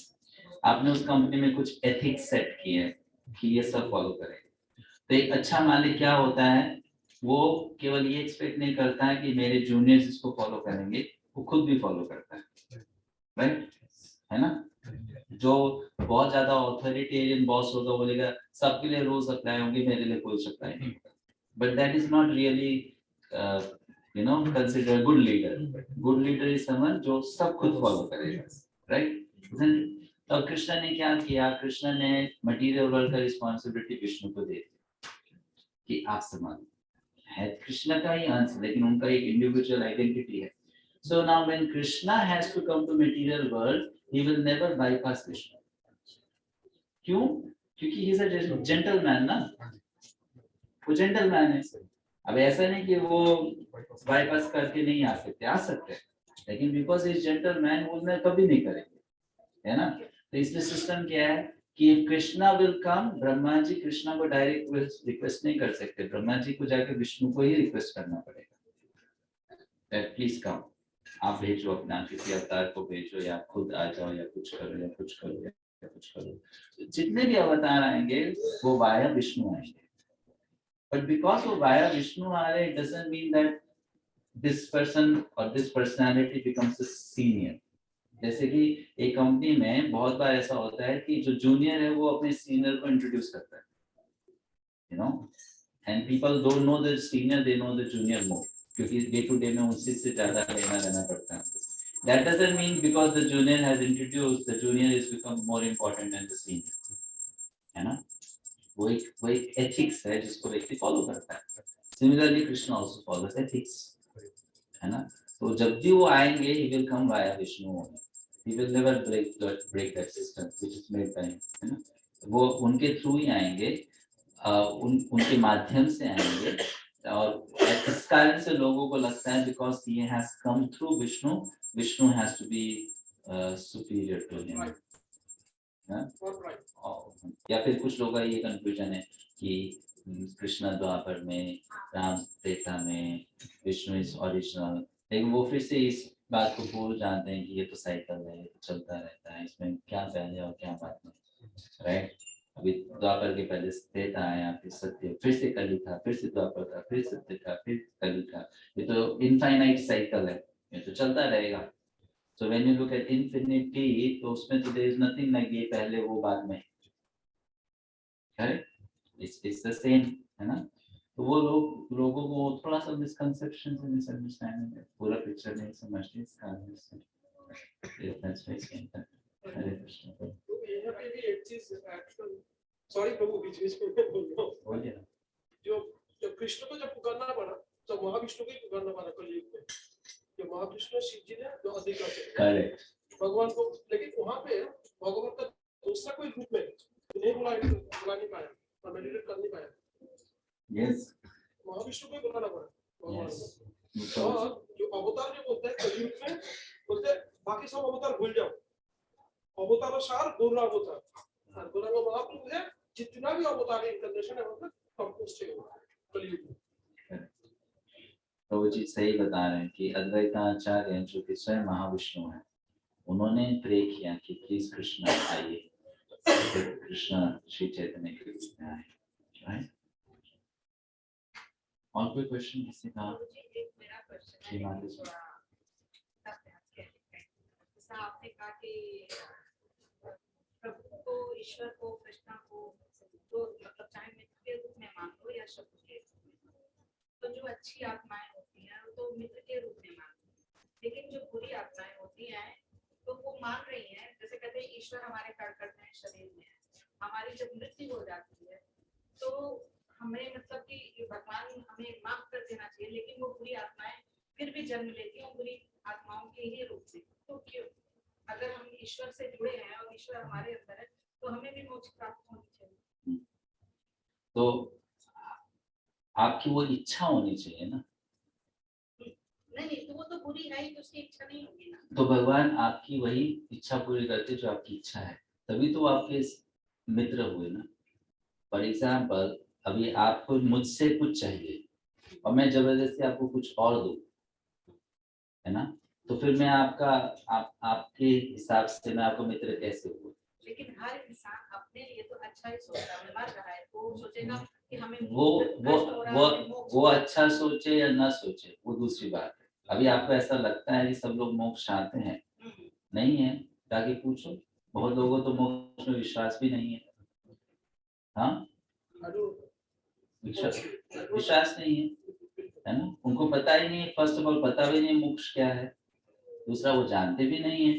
आपने उस कंपनी में कुछ एथिक्स सेट किए हैं कि ये सब फॉलो करेंगे। तो एक अच्छा मालिक क्या होता है, वो केवल ये एक्सपेक्ट नहीं करता है कि मेरे जूनियर्स इसको फॉलो करेंगे, वो खुद भी फॉलो करता है, राइट? है ना? जो बहुत ज्यादा ऑथोरिटेरियन बॉस होगा, बोलेगा सबके लिए रूल्स अप्लाई होंगे, मेरे लिए कोई अप्लाई नहीं होगा, but that is not really consider good leader. Good leader is someone जो सब खुद फॉलो करेगा, राइट? तो कृष्ण ने क्या किया? कृष्ण ने मटेरियल वर्ल्ड का रिस्पॉन्सिबिलिटी विष्णु को दे दी कि आप संभालो, है कृष्ण का ही अंश, लेकिन उनका एक इंडिविजुअल आइडेंटिटी है। So now when Krishna has to come to material world, he will never bypass Krishna. क्यों? क्योंकि he is a gentleman ना, वो gentleman है। अब ऐसा नहीं कि वो bypass करके नहीं आ सकते, आ सकते हैं, लेकिन because he is gentleman वो उन्हें कभी नहीं करेंगे, है ना? तो इसलिए सिस्टम क्या है कि कृष्णा विल कम, ब्रह्मा जी कृष्णा को डायरेक्ट रिक्वेस्ट नहीं कर सकते, ब्रह्मा जी को जाके विष्णु को ही रिक्वेस्ट करना पड़ेगा, प्लीज कम, आप भेजो अपना किसी अवतार को भेजो, या खुद आ जाओ, या कुछ करो, या कुछ करो, या कुछ करो। तो जितने भी अवतार आएंगे वो वाया विष्णु आएंगे, बट बिकॉज वो वाया विष्णु आ रहे, it doesn't mean that this person और this personality becomes a senior. जैसे कि एक कंपनी में बहुत बार ऐसा होता है कि जो जूनियर है वो अपने सीनियर को इंट्रोड्यूस करता है, you know, and people don't know the senior, they know the junior more, क्योंकि डे टू डे में उसी से ज्यादा लेना देना पड़ता है। That doesn't mean because the junior has introduced, the junior is become more important than the senior, है ना? वो एक एथिक्स है जिसको व्यक्ति फॉलो करता है। Similarly Krishna also follows ethics, है ना? तो जब भी वो आएंगे, he will come via Vishnu, he will never break that system which is made by him, है ना? वो उनके थ्रू ही आएंगे, उनके माध्यम से आएंगे, और इस कारण से लोगों को लगता है because he has come through Vishnu has to be superior to him, या फिर कुछ लोगों का ये कंफ्यूजन है कि कृष्ण द्वापर में, राम त्रेता में, विष्णु इज ओरिजिनल, लेकिन वो फिर से इस बात को भूल जाते हैं कि ये तो साइकिल है, ये तो चलता रहता है, इसमें क्या पहले और क्या बाद में, राइट? अभी द्वापर के पहले त्रेता आया, फिर सत्य, फिर से कली था, फिर से द्वापर था, फिर सत्य था, फिर कली था। ये तो इनफाइनाइट साइकिल है, ये तो चलता रहेगा। So when you look at infinity, तो उसमें तो there is nothing like ये पहले वो बाद में, correct? It's the same, है ना? तो वो लोगों को थोड़ा सा मिसकंसेप्शन से मिसअंडरस्टैंडिंग है, पूरा पिक्चर नहीं समझते इस कारण से। That's why it's in that. हरे कृष्ण। यहाँ पे भी एक चीज सॉरी प्रभु बीच में बोल रहा हूँ। बोलिए ना। जो जब कृष्ण को जब पुकारना पड़ा तो महाविष्णु को ही पुकारना पड़ा कलयुग में। जो महाविष्णु शिव जी ने जो अधिकार करेक्ट भगवान को, लेकिन वहाँ पे भगवान का दूसरा कोई रूप में नहीं बुला नहीं पाया और मेडिटेट कर नहीं पाया। यस महाविष्णु को ही बुलाना पड़ा भगवान यस को। और जो अवतार जो बोलते हैं कलयुग में, बोलते हैं बाकी सब अवतार भूल जाओ, अवतार सार गौरव अवतार, गौरव महाप्रभु है, जितना भी अवतार इंटरनेशन है मतलब कंपोस्ट है कलयुग में। प्रभु जी सही बता रहे हैं कि अद्वैताचार्य जो कि स्वयं महाविष्णु है, उन्होंने प्रे किया कि प्लीज कृष्ण आइए, फिर कृष्ण श्री चैतन्य के रूप में आए, राइट? और कोई क्वेश्चन किसी का? मेरा क्वेश्चन है जैसा आपने कहा कि प्रभु को, ईश्वर को, कृष्ण को तो मतलब चाहे मित्र के रूप में मान लो या शत्रु के रूप में, तो जो अच्छी आत्माएं होती हैं वो तो मित्र के रूप में मान लो, लेकिन जो बुरी आत्माएं होती हैं तो वो मान रही हैं, जैसे कहते हैं ईश्वर हमारे कर्कट में शरीर में है, हमारी जब मृत्यु हो जाती है तो हमें मतलब कि भगवान हमें माफ कर देना चाहिए, लेकिन वो बुरी आत्माएं फिर भी जन्म लेती हैं बुरी आत्माओं के ही रूप में। तो क्यों, अगर हम ईश्वर से जुड़े हैं और ईश्वर हमारे अंदर है तो हमें भी मोक्ष प्राप्त होनी चाहिए। तो आपकी वो इच्छा होनी चाहिए ना। नहीं तो वो तो बुरी है ही, तो उसकी इच्छा नहीं होगी ना। तो भगवान आपकी वही इच्छा पूरी करते जो आपकी इच्छा है, तभी तो आपके मित्र हुए ना। फॉर एग्जाम्पल अभी आपको मुझसे कुछ चाहिए और मैं जबरदस्ती आपको कुछ और दूं, है ना, तो फिर मैं आपके हिसाब से मैं आपको मित्र कैसे हुआ? लेकिन हर इंसान अपने लिए तो अच्छा ही सोच रहा है, मर रहा है तो सोचेगा कि हमें वो अच्छा सोचे या ना सोचे वो दूसरी बात है। अभी आपको ऐसा लगता है कि सब लोग मोक्ष चाहते हैं, नहीं है, जाके पूछो, बहुत लोगों तो मोक्ष में विश्वास भी नहीं है। हाँ, विश्वास नहीं है ना, उनको पता ही नहीं है, फर्स्ट ऑफ ऑल पता भी नहीं मोक्ष क्या है, दूसरा वो जानते भी नहीं है,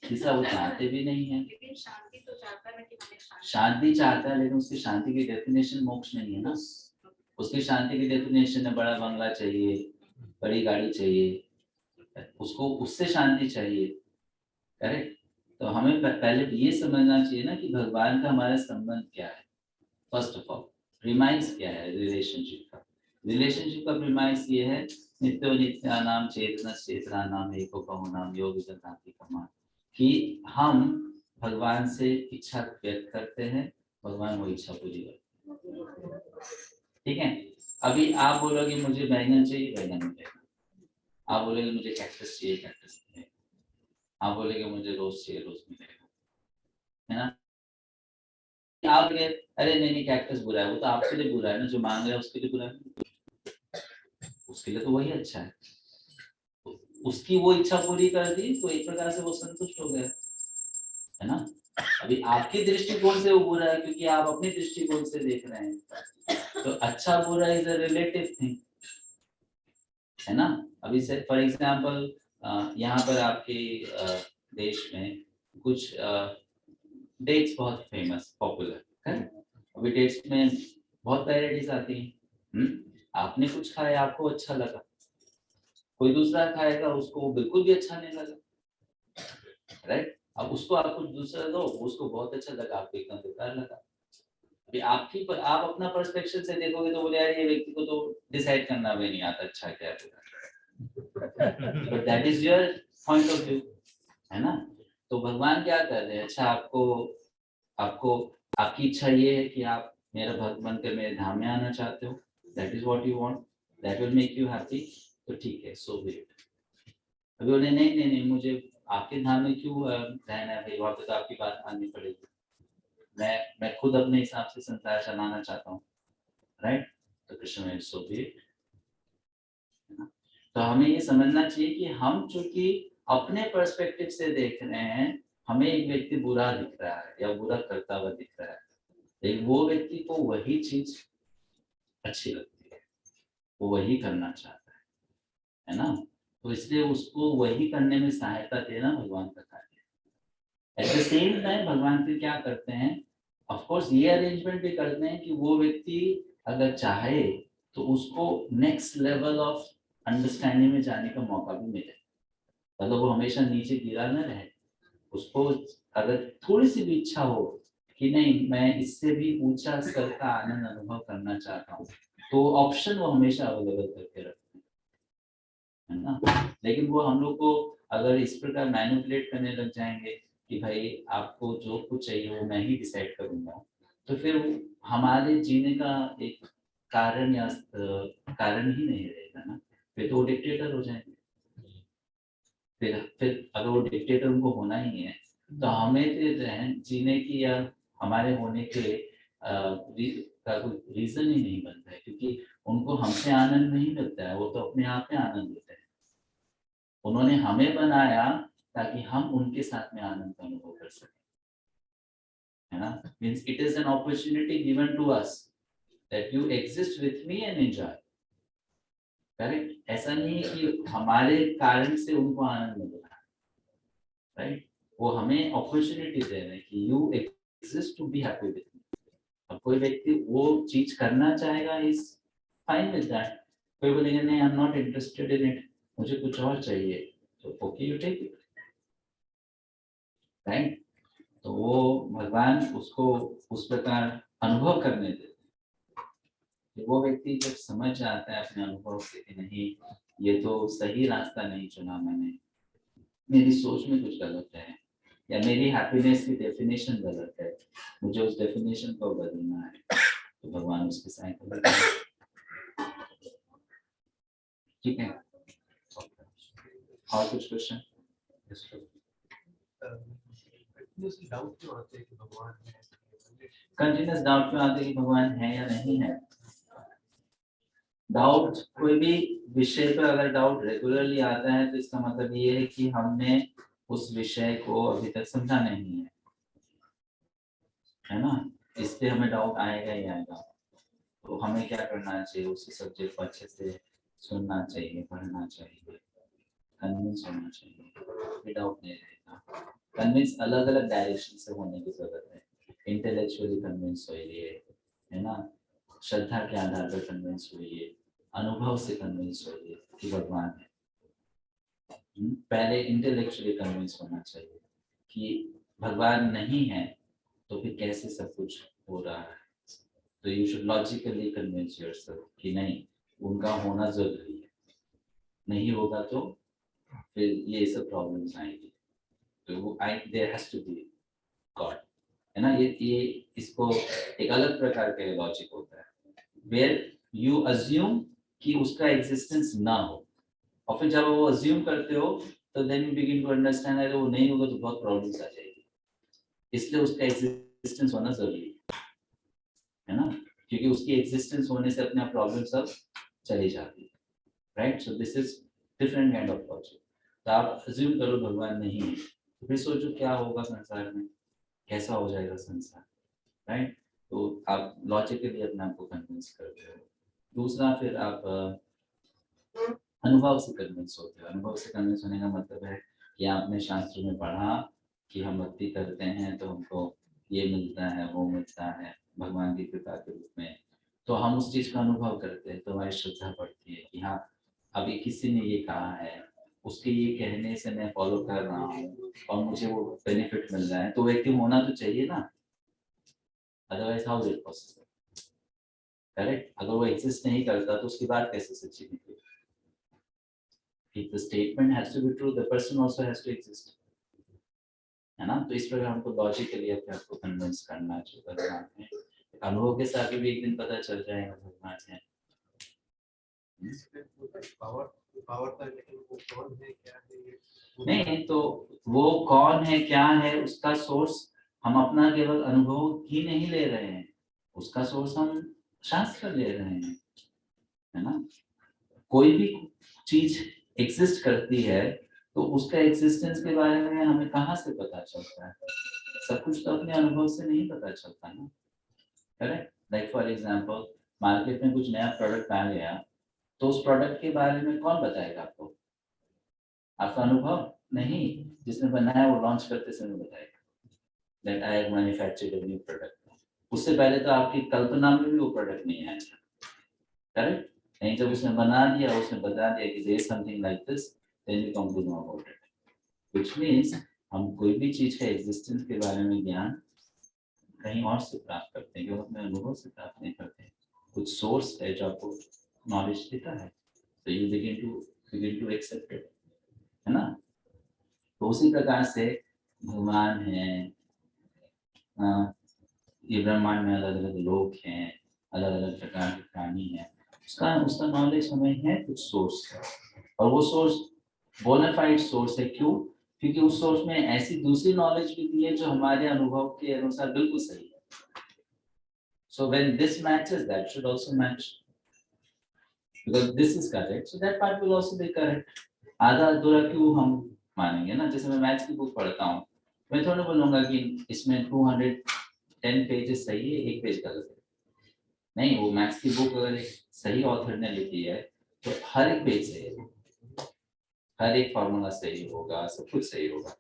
तीसरा वो चाहते भी नहीं है। लेकिन शांति तो चाहता है कि हमें शांति चाहता है, लेकिन उसकी शांति की डेफिनेशन मोक्ष नहीं है ना। उसकी शांति की डेफिनेशन है बड़ा बंगला चाहिए, बड़ी गाड़ी चाहिए, उसको उससे शांति चाहिए, करेक्ट? तो हमें पहले ये समझना चाहिए ना कि भगवान का हमारा संबंध क्या है। फर्स्ट ऑफ ऑल प्रीमाइस क्या है रिलेशनशिप का? रिलेशनशिप का प्रीमाइस ये है नित्यो नित्यानाम चेतना चेतनानाम एको बहुनाम योग जनाति कमान, कि हम भगवान से इच्छा व्यक्त करते हैं, भगवान वो इच्छा पूरी करते हैं। ठीक है, अभी आप बोलोगे मुझे बैंगन चाहिए, बैंगन मिलेगा। आप बोलोगे मुझे कैक्टस चाहिए, कैक्टस मिलेगा। आप बोलोगे मुझे रोज चाहिए, रोज मिलेगा, है ना। आप बोले अरे नहीं कैक्टस बुरा है, वो तो आपके लिए बुरा है ना, जो मांग रहा है उसके लिए बुरा है, उसके लिए तो वही अच्छा है। उसकी वो इच्छा पूरी कर दी तो एक प्रकार से वो संतुष्ट हो गया, है ना। अभी आपके दृष्टिकोण से वो बुरा है क्योंकि आप अपने दृष्टिकोण से देख रहे हैं, तो अच्छा बुरा इज अ रिलेटिव थिंग, है ना। अभी से फॉर एग्जांपल यहाँ पर आपके देश में कुछ डेट्स बहुत फेमस पॉपुलर है, अभी डेट्स में बहुत वैराइटीज आती हैं। आपने कुछ खाया, आपको अच्छा लगा, कोई दूसरा खाएगा उसको बिल्कुल भी अच्छा नहीं लगा, राइट। अब उसको आप कुछ दूसरा दो, उसको बहुत अच्छा लगा, आपको एकदम बेकार लगा। अभी आप अपना पर्सपेक्टिव से देखोगे तो बोले यार ये व्यक्ति को तो डिसाइड करना भी नहीं आता अच्छा क्या है, but that is your point of view, है ना। तो भगवान क्या कर रहे हैं, अच्छा आपको आपकी इच्छा ये है कि आप मेरा भक्त बनकर मेरे धाम में आना चाहते हो, that is what you want, that will make you happy, तो ठीक है, सो बी इट। अभी बोले नहीं मुझे आपके धाम में क्यों रहना है भाई, वहाँ पे तो आपकी बात माननी पड़ेगी, मैं खुद अपने हिसाब से संसार चलाना चाहता हूँ, राइट। तो कृष्ण में सो बी इट। तो हमें ये समझना चाहिए कि हम चूंकि अपने पर्सपेक्टिव से देख रहे हैं, हमें एक व्यक्ति बुरा दिख रहा है या बुरा करता हुआ दिख रहा है, लेकिन वो व्यक्ति को वही चीज अच्छी लगती है, वो वही करना चाहता है ना। तो इसलिए उसको वही करने में सहायता देना भगवान का कार्य है। एट द सेम टाइम भगवान फिर क्या करते हैं, ऑफ कोर्स ये अरेंजमेंट भी करते हैं कि वो व्यक्ति अगर चाहे तो उसको नेक्स्ट लेवल ऑफ अंडरस्टैंडिंग में जाने का मौका भी मिले, मतलब वो हमेशा नीचे गिरा न रहे। उसको अगर थोड़ी सी भी इच्छा हो कि नहीं मैं इससे भी ऊंचा स्तर का आनंद अनुभव करना चाहता हूँ, तो ऑप्शन वो हमेशा अवेलेबल करके रखते हैं, है ना। लेकिन वो हम लोग को अगर इस प्रकार मैनिपुलेट करने लग जाएंगे कि भाई आपको जो कुछ चाहिए वो मैं ही डिसाइड करूंगा, तो फिर हमारे जीने का एक कारण या कारण ही नहीं रहेगा ना, फिर तो वो डिक्टेटर हो जाएंगे। फिर अगर वो डिक्टेटर उनको होना ही है, तो हमें फिर जीने की या हमारे होने के का कोई रीजन ही नहीं बनता है, क्योंकि उनको हमसे आनंद नहीं मिलता है, वो तो अपने आप में आनंद लेते हैं। उन्होंने हमें बनाया ताकि हम उनके साथ में आनंद का अनुभव कर सकें, है ना। Means it is an opportunity given to us that you exist with me and enjoy, correct. ऐसा नहीं है कि हमारे कारण से उनको आनंद मिल रहा है, राइट। वो हमें अपॉर्चुनिटी दे रहे हैं कि you exist to be happy with me. अब कोई व्यक्ति वो चीज करना चाहेगा, इज फाइन विद दैट। कोई बोलेगा नहीं I am not interested in it, मुझे कुछ और चाहिए, तो okay you take it, right. तो वो भगवान उसको उस प्रकार अनुभव करने देते। वो व्यक्ति जब समझ जाता है अपने अनुभव से कि नहीं ये तो सही रास्ता नहीं चुना मैंने, मेरी सोच में कुछ गलत है, या मेरी हैप्पीनेस की डेफिनेशन गलत है, मुझे उस डेफिनेशन को बदलना है, तो भगवान उसके साथ ठीक है। और कुछ क्वेश्चन? कंटिन्यूस डाउट क्यों आते हैं कि भगवान है या नहीं है? डाउट कोई भी विषय पर अगर डाउट रेगुलरली आता है तो इसका मतलब ये है कि हमने उस विषय को अभी तक समझा नहीं है ना, इसलिए हमें डाउट आएगा ही आएगा। तो हमें क्या करना चाहिए, उसी सब्जेक्ट को अच्छे से सुनना चाहिए, पढ़ना चाहिए, कन्विंस होना चाहिए, डाउट नहीं रहेगा। कन्विंस अलग अलग डायरेक्शन से होने की जरूरत है। इंटेलेक्चुअली कन्विंस होइए, है ना, श्रद्धा के आधार पर कन्विंस होइए, अनुभव से कन्विंस होइए कि भगवान है। पहले इंटेलेक्चुअली कन्विंस होना चाहिए कि भगवान नहीं है तो फिर कैसे सब कुछ हो रहा है। तो you should logically convince yourself कि नहीं उनका होना जरूरी है, नहीं होगा तो फिर ये सब प्रॉब्लम्स आएंगी। तो वो there has to be God, है ना। ये इसको एक अलग प्रकार का लॉजिक होता है वेयर यू अज्यूम कि उसका एग्जिस्टेंस ना हो, और फिर जब वो अज्यूम करते हो तो then you begin to understand अगर वो नहीं होगा तो बहुत प्रॉब्लम्स आ जाएगी, इसलिए उसका एग्जिस्टेंस होना जरूरी है ना, क्योंकि उसकी एग्जिस्टेंस होने से अपने प्रॉब्लम सब चली जाती है, right. So this is different kind of logic. तो आप अज्यूम करो भगवान नहीं है तो फिर सोचो क्या होगा संसार में, कैसा हो जाएगा संसार, राइट। तो आप लॉजिकली अपने आप को कन्विंस करते हो। दूसरा फिर आप अनुभव से कन्विंस होते हो। अनुभव से कन्विंस होने का मतलब है कि आपने शास्त्र में पढ़ा कि हम भक्ति करते हैं तो हमको ये मिलता है वो मिलता है भगवान की कृपा के रूप में, तो हम उस चीज का अनुभव करते हैं, तो हमारी श्रद्धा बढ़ती है कि हाँ अभी किसी ने ये कहा है, उसके ये कहने से मैं फॉलो कर रहा हूँ और मुझे वो बेनिफिट मिल रहा है, तो व्यक्ति होना तो चाहिए ना, otherwise how is it possible, correct? अगर वो एग्जिस्ट नहीं करता तो उसकी बात कैसे सच्ची निकलेगी? If the statement has to be true, the person also has to exist, है ना? तो इस प्रकार हमको लॉजिकली अपने आप को कन्विंस करना चाहिए भगवान है। अनुभव के साथ भी एक दिन पता चल जाएगा भगवान है। पावर का लेकिन वो कौन है क्या है ये नहीं, तो वो कौन है क्या है उसका सोर्स हम अपना केवल अनुभव ही नहीं ले रहे हैं, उसका सोर्स हम शास्त्र ले रहे हैं, है ना? कोई भी चीज एग्जिस्ट करती है तो उसका एग्जिस्टेंस के बारे में हमें कहाँ से पता चलता है? सब कुछ तो अपने अनुभव से नहीं पता चलता ना, correct? Like for example market में कुछ नया प्रोडक्ट आ गया तो उस प्रोडक्ट के बारे में कौन बताएगा आपको? आपका अनुभव नहीं, जिसने बनाया वो लॉन्च करते समय बताएगा that I have manufactured a new product. उससे पहले तो आपकी कल्पना में भी वो प्रोडक्ट नहीं आया था, करेक्ट? नहीं, जब उसने बना दिया, उसने बता दिया कि there is something like this, then we come to know about it, which means हम कोई भी चीज का एग्जिस्टेंस के बारे में ज्ञान कहीं और से प्राप्त करते हैं, अपने अनुभव से प्राप्त नहीं करते। कुछ सोर्स है जो आपको नॉलेज देता है, तो you begin to accept it, है ना? तो उसी प्रकार से भगवान है, ये ब्रह्मांड में अलग अलग लोग हैं, अलग अलग प्रकार के प्राणी हैं, उसका नॉलेज हमें है, कुछ सोर्स है, और वो सोर्स बोनाफाइड सोर्स है। क्यों? क्योंकि उस सोर्स में ऐसी दूसरी नॉलेज भी दी है जो हमारे अनुभव के अनुसार बिल्कुल सही है। So when this matches, that should also match, because this is correct, so that part will also be correct. आधा अधूरा क्यों हम मानेंगे ना? जैसे मैं मैथ्स की बुक पढ़ता हूँ, मैं थोड़ा बोलूंगा कि इसमें 210 पेजेस सही है, एक पेज गलत है। नहीं, वो मैथ्स की बुक अगर एक सही ऑथर ने लिखी है तो हर एक पेज सही है, हर एक फॉर्मूला सही होगा, सब कुछ सही होगा।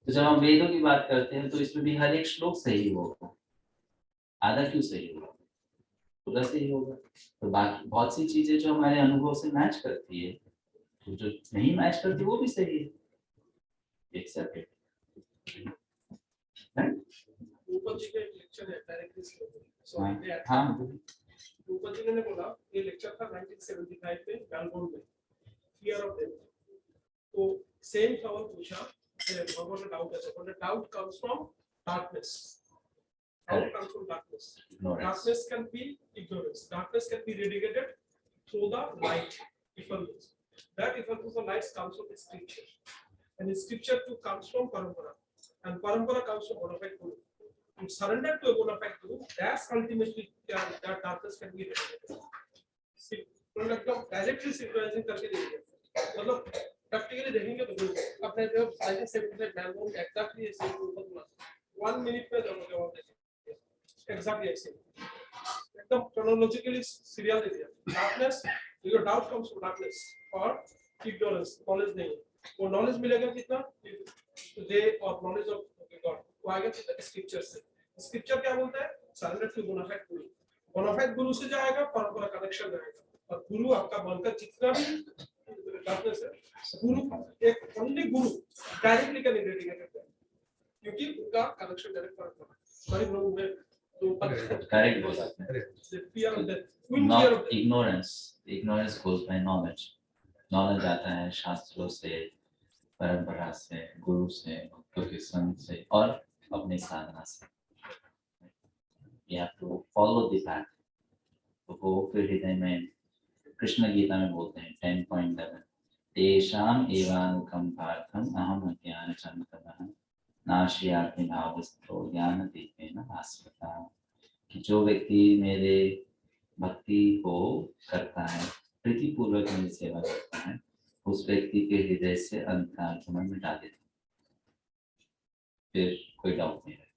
तो जब हम वेदों की बात करते हैं तो इसमें भी हर एक श्लोक सही होगा, आधा क्यों सही होगा? पूरा सही होगा। तो बाकी बहुत सी चीजें जो हमारे अनुभव से मैच करती है, तो जो नहीं मैच करती वो भी सही है, एक्सेप्ट इट। ऊपर जी का एक लेक्चर है डायरेक्टली सो हाँ, ऊपर जी ने बोला ये लेक्चर था 1975 में मेलबोर्न में, फियर ऑफ डेथ। तो सेम सवाल पूछा, भगवान का डाउट है, the doubt comes from darkness, doubt comes from darkness, darkness can be ignorance, darkness can be relegated through the light, effulgence. That effulgence of light comes from scripture, and scripture too comes from parampara, and parampara comes from bona fide guru. You surrender to a bona fide guru, that's ultimately that darkness can be relegated. See, तो एकदम directly synchronising करके देंगे, मतलब practically देखेंगे तो अपने जो 1975 Melbourne exactly ऐसे बोला 1 मिनट में जवाब देंगे, एग्जैक्टली ऐसे एकदम chronologically सीरियल दे दिया। Darkness, your doubt comes from darkness और ignorance, नॉलेज नहीं, वो नॉलेज मिलेगा कितना? रे और नॉलेज ऑफ गॉड, वो आएगा स्क्रिप्चर से। स्क्रिप्चर क्या बोलता है? Surrender to bona fide Guru, bona fide गुरु से जाएगा परंपरा कनेक्शन रहेगा, और गुरु आपका बनकर जितना भी डार्कनेस है, गुरु एक ओनली गुरु डायरेक्टली का निगेटिव है, क्योंकि उनका कनेक्शन डायरेक्ट परंपरा। सॉरी ब्रो, मैं तो करेक्ट बोला आपने। fear of death, Not ignorance goes by knowledge. Knowledge आता है शास्त्रों से, परंपरा से, गुरु से, भक्तों के संग से, और अपने साधना से। You have to follow the path. तो वो फिर हृदय में कृष्ण गीता में बोलते हैं 10.11 तेषाम् एवानुकं पार्थम् अहम् अज्ञानचन्द्रमः नाशयामि भावस्थो ज्ञानदीपेन भास्वता। कि जो व्यक्ति मेरे भक्ति को करता है, प्रीतिपूर्वक मेरी सेवा करता है, उस व्यक्ति के हृदय से अंधकार घमंड मिटा देता है, फिर कोई डाउट नहीं रहता।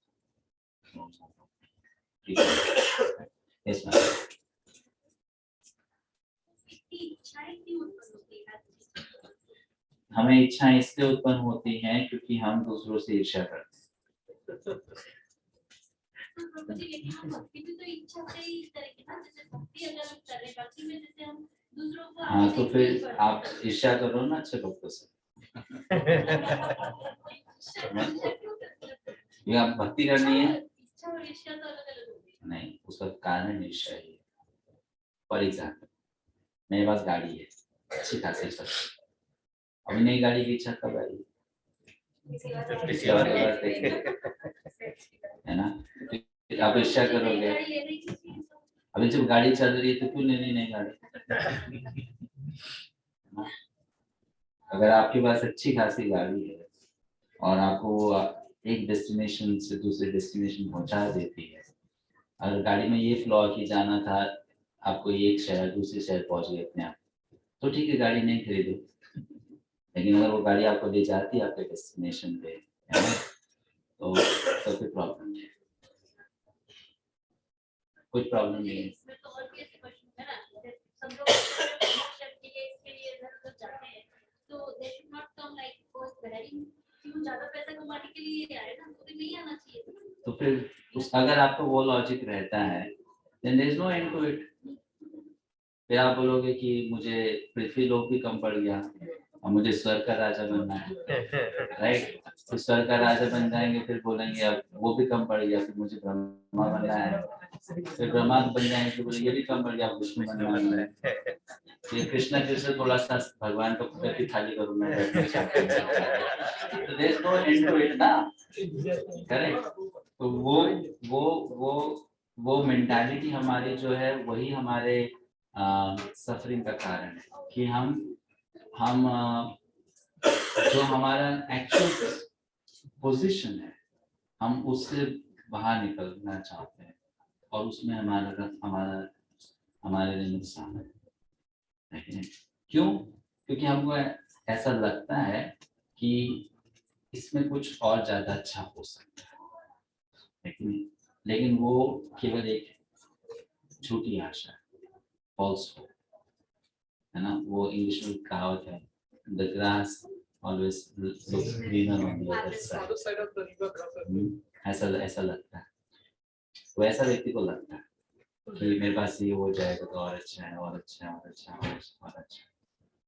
Yes, ma'am. हमें इच्छाएं इसलिए उत्पन्न होती हैं क्योंकि हम दूसरों से ईर्ष्या करते हैं। हाँ, तो फिर आप ईर्ष्या करो ना अच्छे भक्तों से, ये आप भक्ति करनी है इच्छा और ईर्ष्या तो अलग अलग होती है। नहीं, उसका कारण ईर्ष्या ही है। फॉर एग्जाम्पल मेरे पास गाड़ी है अच्छी खासी सस्ती, अभी नई गाड़ी की इच्छा कब आई? किसी और के पास देखे है ना, आप ईर्ष्या करोगे। अभी जब गाड़ी चल रही है तो क्यों लेनी नई गाड़ी? अगर आपके पास अच्छी खासी गाड़ी है और आपको एक डेस्टिनेशन से दूसरे डेस्टिनेशन पहुंचा देती है, अगर गाड़ी में ये फ्लॉ की जाना था आपको एक शहर दूसरे शहर पहुंच गए अपने आप, तो ठीक है गाड़ी नहीं खरीदो, लेकिन अगर वो गाड़ी आपको ले जाती है आपके डेस्टिनेशन पे, है ना, तो फिर प्रॉब्लम है। कुछ प्रॉब्लम नहीं है। इसमें तो और भी ऐसे क्वेश्चन है ना, जैसे सब लोग प्रमोशन के लिए इसके लिए इधर-उधर जाते हैं, तो they should not come like because very क्यों ज्यादा पैसा कमाने के लिए आए ना, तो नहीं आना चाहिए। तो फिर अगर आपको वो लॉजिक रहता है then there is no end to it। फिर आप बोलोगे कि मुझे पृथ्वी लोक भी कम पड़ गया और मुझे स्वर्ग का राजा बनना है, राइट? तो स्वर्ग का राजा बन जाएंगे, फिर बोलेंगे अब वो भी कम पड़ गया, फिर मुझे ब्रह्मा बनना है, फिर ब्रह्मा बन जाएंगे, फिर बोलेंगे ये भी कम पड़ गया, विष्णु बनना है। फिर कृष्णा कृष्ण थोड़ा सा भगवान का प्रति खाली करूँ मैं बैठना चाहता हूँ, तो there is no end to it ना, करेक्ट? तो वो मेंटालिटी हमारी जो है वही हमारे सफरिंग का कारण है कि हम जो हमारा एक्चुअल पोजीशन है हम उससे बाहर निकलना चाहते हैं और उसमें हमारे लिए नुकसान है। क्यों? क्योंकि हमको ऐसा लगता है कि इसमें कुछ और ज्यादा अच्छा हो सकता है, लेकिन वो केवल एक झूठी आशा है, फॉल्स होप, है ना। वो इंग्लिश में कहावत है, the grass always looks greener on the other side. ऐसा लगता है, वैसा व्यक्ति को लगता है कि मेरे पास ये हो जाएगा तो और अच्छा है, और अच्छा है, और अच्छा है, और अच्छा, और अच्छा।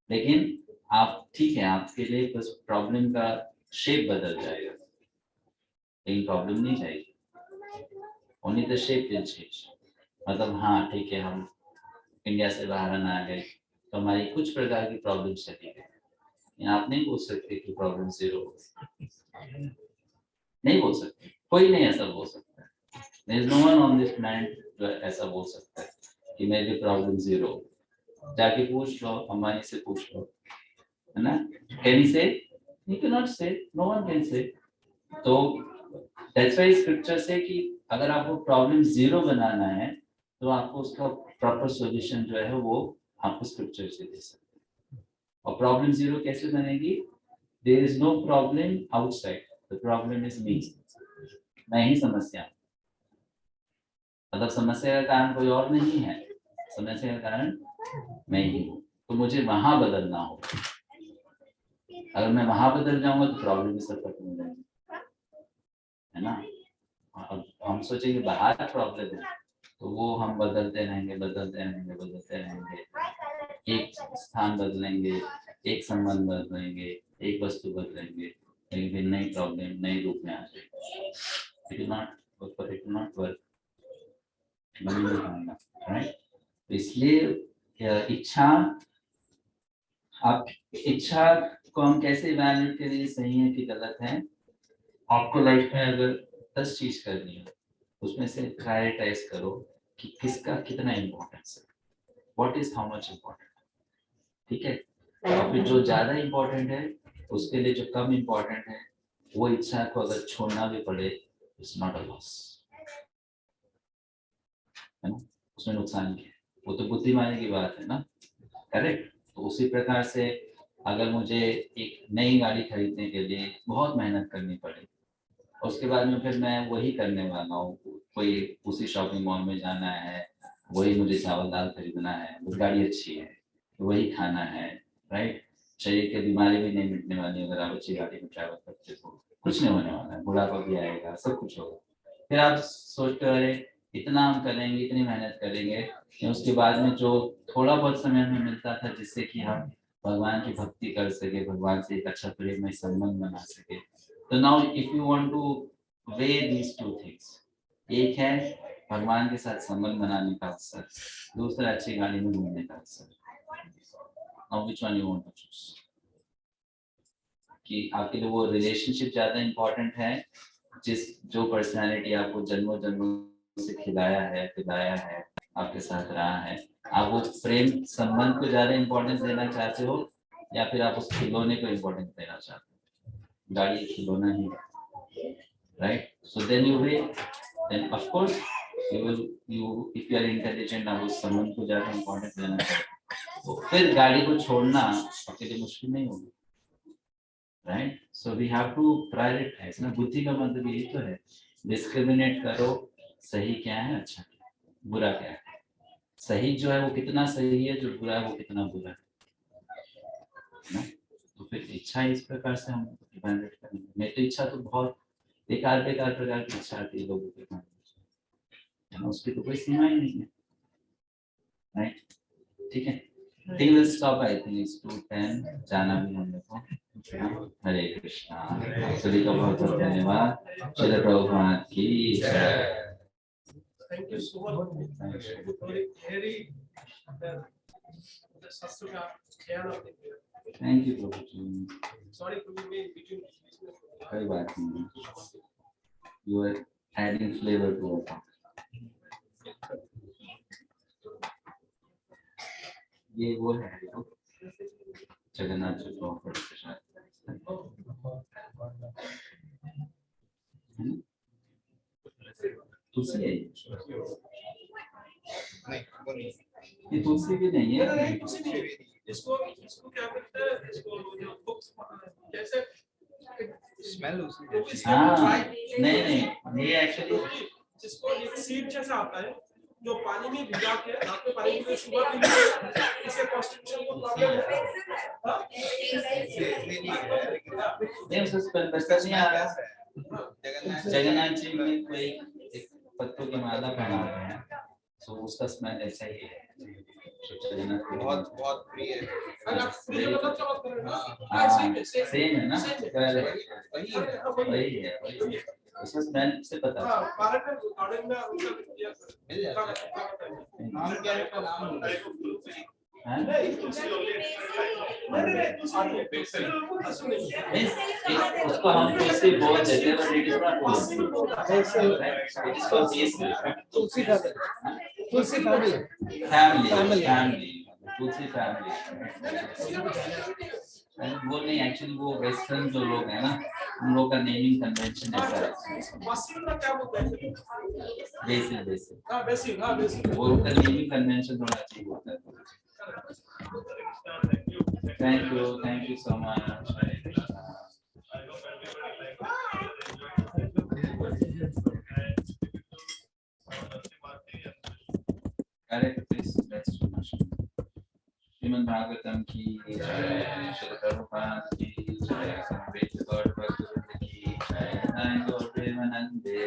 लेकिन आप ठीक है, आपके लिए बस प्रॉब्लम का शेप बदल जाएगा, लेकिन प्रॉब्लम नहीं जाएगी। Only the shape will change. मतलब हाँ ठीक है, हम इंडिया से बाहर आ गए तो हमारी कुछ प्रकार की प्रॉब्लम चली गई। आप नहीं बोल सकते कि प्रॉब्लम जीरो, नहीं बोल सकते, कोई नहीं ऐसा बोल सकता। There is no one on this planet जो ऐसा बोल सकता है कि मेरी प्रॉब्लम जीरो। जाके पूछ लो, अम्बानी से पूछ लो, है ना। Can he say? He cannot say. No one can say. तो that's why स्क्रिप्चर से कि अगर आपको प्रॉब्लम जीरो बनाना है तो आपको उसका प्रॉपर सॉल्यूशन जो है वो आपको स्क्रिप्चर से दे सकते हैं। और प्रॉब्लम जीरो कैसे बनेगी? There is no problem outside. The problem is me. मैं ही समस्या, मतलब समस्या का कारण कोई और नहीं है, समस्या का कारण मैं ही हूँ। तो मुझे वहां बदलना होगा। अगर मैं वहां बदल जाऊंगा तो प्रॉब्लम सब खत्म हो जाएगी, है ना। अब हम सोचेंगे बाहर प्रॉब्लम है तो वो हम बदलते रहेंगे, एक स्थान बदलेंगे, एक संबंध बदलेंगे, एक वस्तु बदलेंगे, लेकिन फिर नई प्रॉब्लम नए रूप में आ जाएगी। It will not work। Right? इसलिए इच्छा को हम कैसे इवैल्यूएट करें, सही है कि गलत है। आपको लाइफ में अगर 10 चीज करनी है उसमें से प्रायोरिटाइज करो कि किसका कितना इम्पोर्टेंस है, what is how much important, ठीक है। और फिर जो ज्यादा इम्पोर्टेंट है उसके लिए जो कम इम्पोर्टेंट है वो इच्छा को अगर छोड़ना भी पड़े, इट्स नॉट अ लॉस, है ना, उसमें नुकसान क्या है, वो तो बुद्धिमानी की बात है ना, करेक्ट। तो उसी प्रकार से अगर मुझे एक नई गाड़ी खरीदने के लिए बहुत मेहनत करनी पड़े, उसके बाद में फिर मैं वही करने वाला हूँ, कोई उसी शॉपिंग मॉल में जाना है, वही मुझे चावल दाल खरीदना है, वो गाड़ी अच्छी है, वही खाना है, राइट। शरीर की बीमारी भी नहीं मिटने वाली अगर आप अच्छी गाड़ी में ट्रैवल करते हो, कुछ नहीं होने वाला है, बुढ़ापा भी आएगा, सब कुछ होगा। फिर आप सोचते हो अरे इतना हम करेंगे, इतनी मेहनत करेंगे, उसके बाद में जो थोड़ा बहुत समय हमें मिलता था जिससे कि हम भगवान की भक्ति कर सके, भगवान से एक अच्छा प्रेममय संबंध बना सके। तो now if you want two way these two things, एक है भगवान के साथ संबंध बनाने का अवसर, दूसरा अच्छी गाड़ी में घूमने का अवसर। Now which one you want to choose? कि आपके लिए वो रिलेशनशिप ज्यादा इम्पोर्टेंट है, जो पर्सनालिटी आपको जन्मों जन्मों से खिलाया है, पिलाया है, आपके साथ रहा है, आप वो प्रेम संबंध को ज्यादा इम्पोर्टेंस देना चाहते हो, या फिर आप उस खिलौने को इम्पोर्टेंस देना चाहते हो? गाड़ी खिलौना ही, right? So then you will, then of course you if you are intelligent, आप उस संबंध को ज्यादा इम्पोर्टेंस देना चाहते हो, तो फिर गाड़ी को छोड़ना आपके लिए मुश्किल नहीं होगी, right? So we have to prioritise ना। बुद्धि का मतलब यही तो है, डिस्क्रिमिनेट करो, सही क्या है, अच्छा क्या है, बुरा क्या है। सही जो है वो कितना सही है, जो बुरा है वो कितना बुरा है ना? तो फिर इच्छा इस प्रकार से हम इवैल्यूएट करेंगे। नहीं तो इच्छा तो बहुत बेकार बेकार प्रकार की इच्छा आती है लोगों के मन में, उसकी तो कोई सीमा ही नहीं है, राइट? ठीक है, ठीक है, स्टॉप। आई थिंक इट्स 2:10, जाना भी हम लोग को। हरे कृष्णा, सभी का बहुत बहुत धन्यवाद। श्री प्रभुपाद की जय। Thank you so much. Very शास्त्र का ख्याल आपने किया। Thank you Prabhu ji. Sorry to be in between. कोई बात नहीं, you are adding flavour to our. ये वो है जगन्नाथ जी को प्रसाद, तुलसी है ये तुलसी भी नहीं है। इसको क्या करते हैं, इसको जो बुक्स जैसे स्मेल हाँ, नहीं ये एक्चुअली जिसको एक सीड जैसा आता है, जो पानी में भिगा के रात में पानी में सुबह पी लीजिए, इससे कॉन्स्टिट्यूशन को प्रॉब्लम है। नहीं उसको स्पेल बस्तर नहीं आ रहा। जगन्नाथ जी में कोई एक पत्तों की माला पहनाते हैं, तो उसका स्मेल ऐसा ही है। बहुत बहुत प्रिय है। अगर फ्री मतलब क्या बात कर रहे हैं? हाँ, सेम सेम है ना, वही वही है, उसका स्मेल से पता हाँ, चलता गार्डन में उनका किया मिल जाता है। नाम क्या है उसका? नाम है। नहीं, तुलसी उसको हम तुलसी बोल देते हैं, but it is not Tulsi, it is called Tulsi family Tulsi family. वो नहीं, एक्चुअली वो वेस्टर्न जो लोग हैं ना, उन लोगों का नेमिंग कन्वेंशन ऐसा है। मसील का क्या बोलते हैं? बेसिल हाँ, बेसिल, हाँ बेसिल। वो उनका नेमिंग कन्वेंशन थोड़ा ठीक होता है। Thank you so much. Correct, please let's do much. Shrimad Bhagavatam की जय, श्री प्रभुपाद की जय, समवेत गौर भक्त की जय, नारायण गौर प्रेमानंदे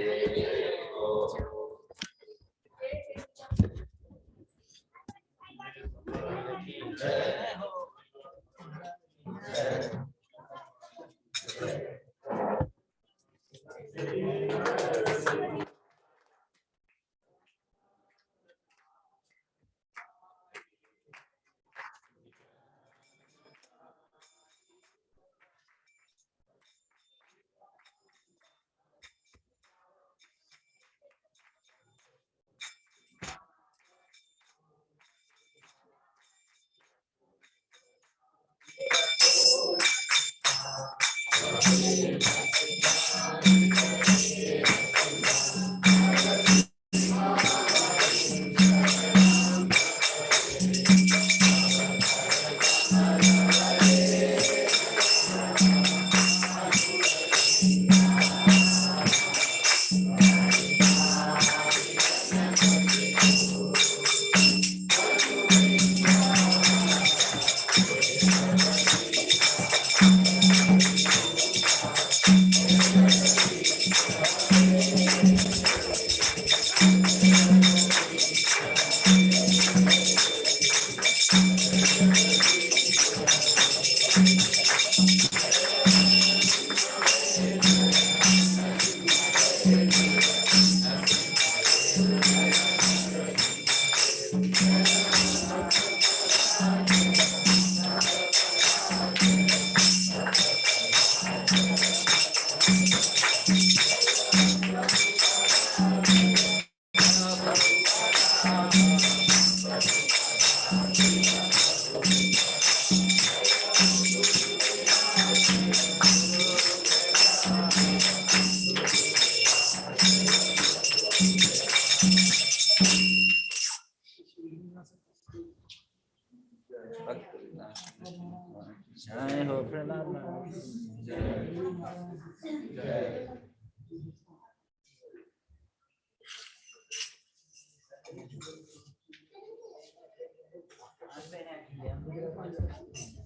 जय हो प्रहलाद महाराज। आज मैंने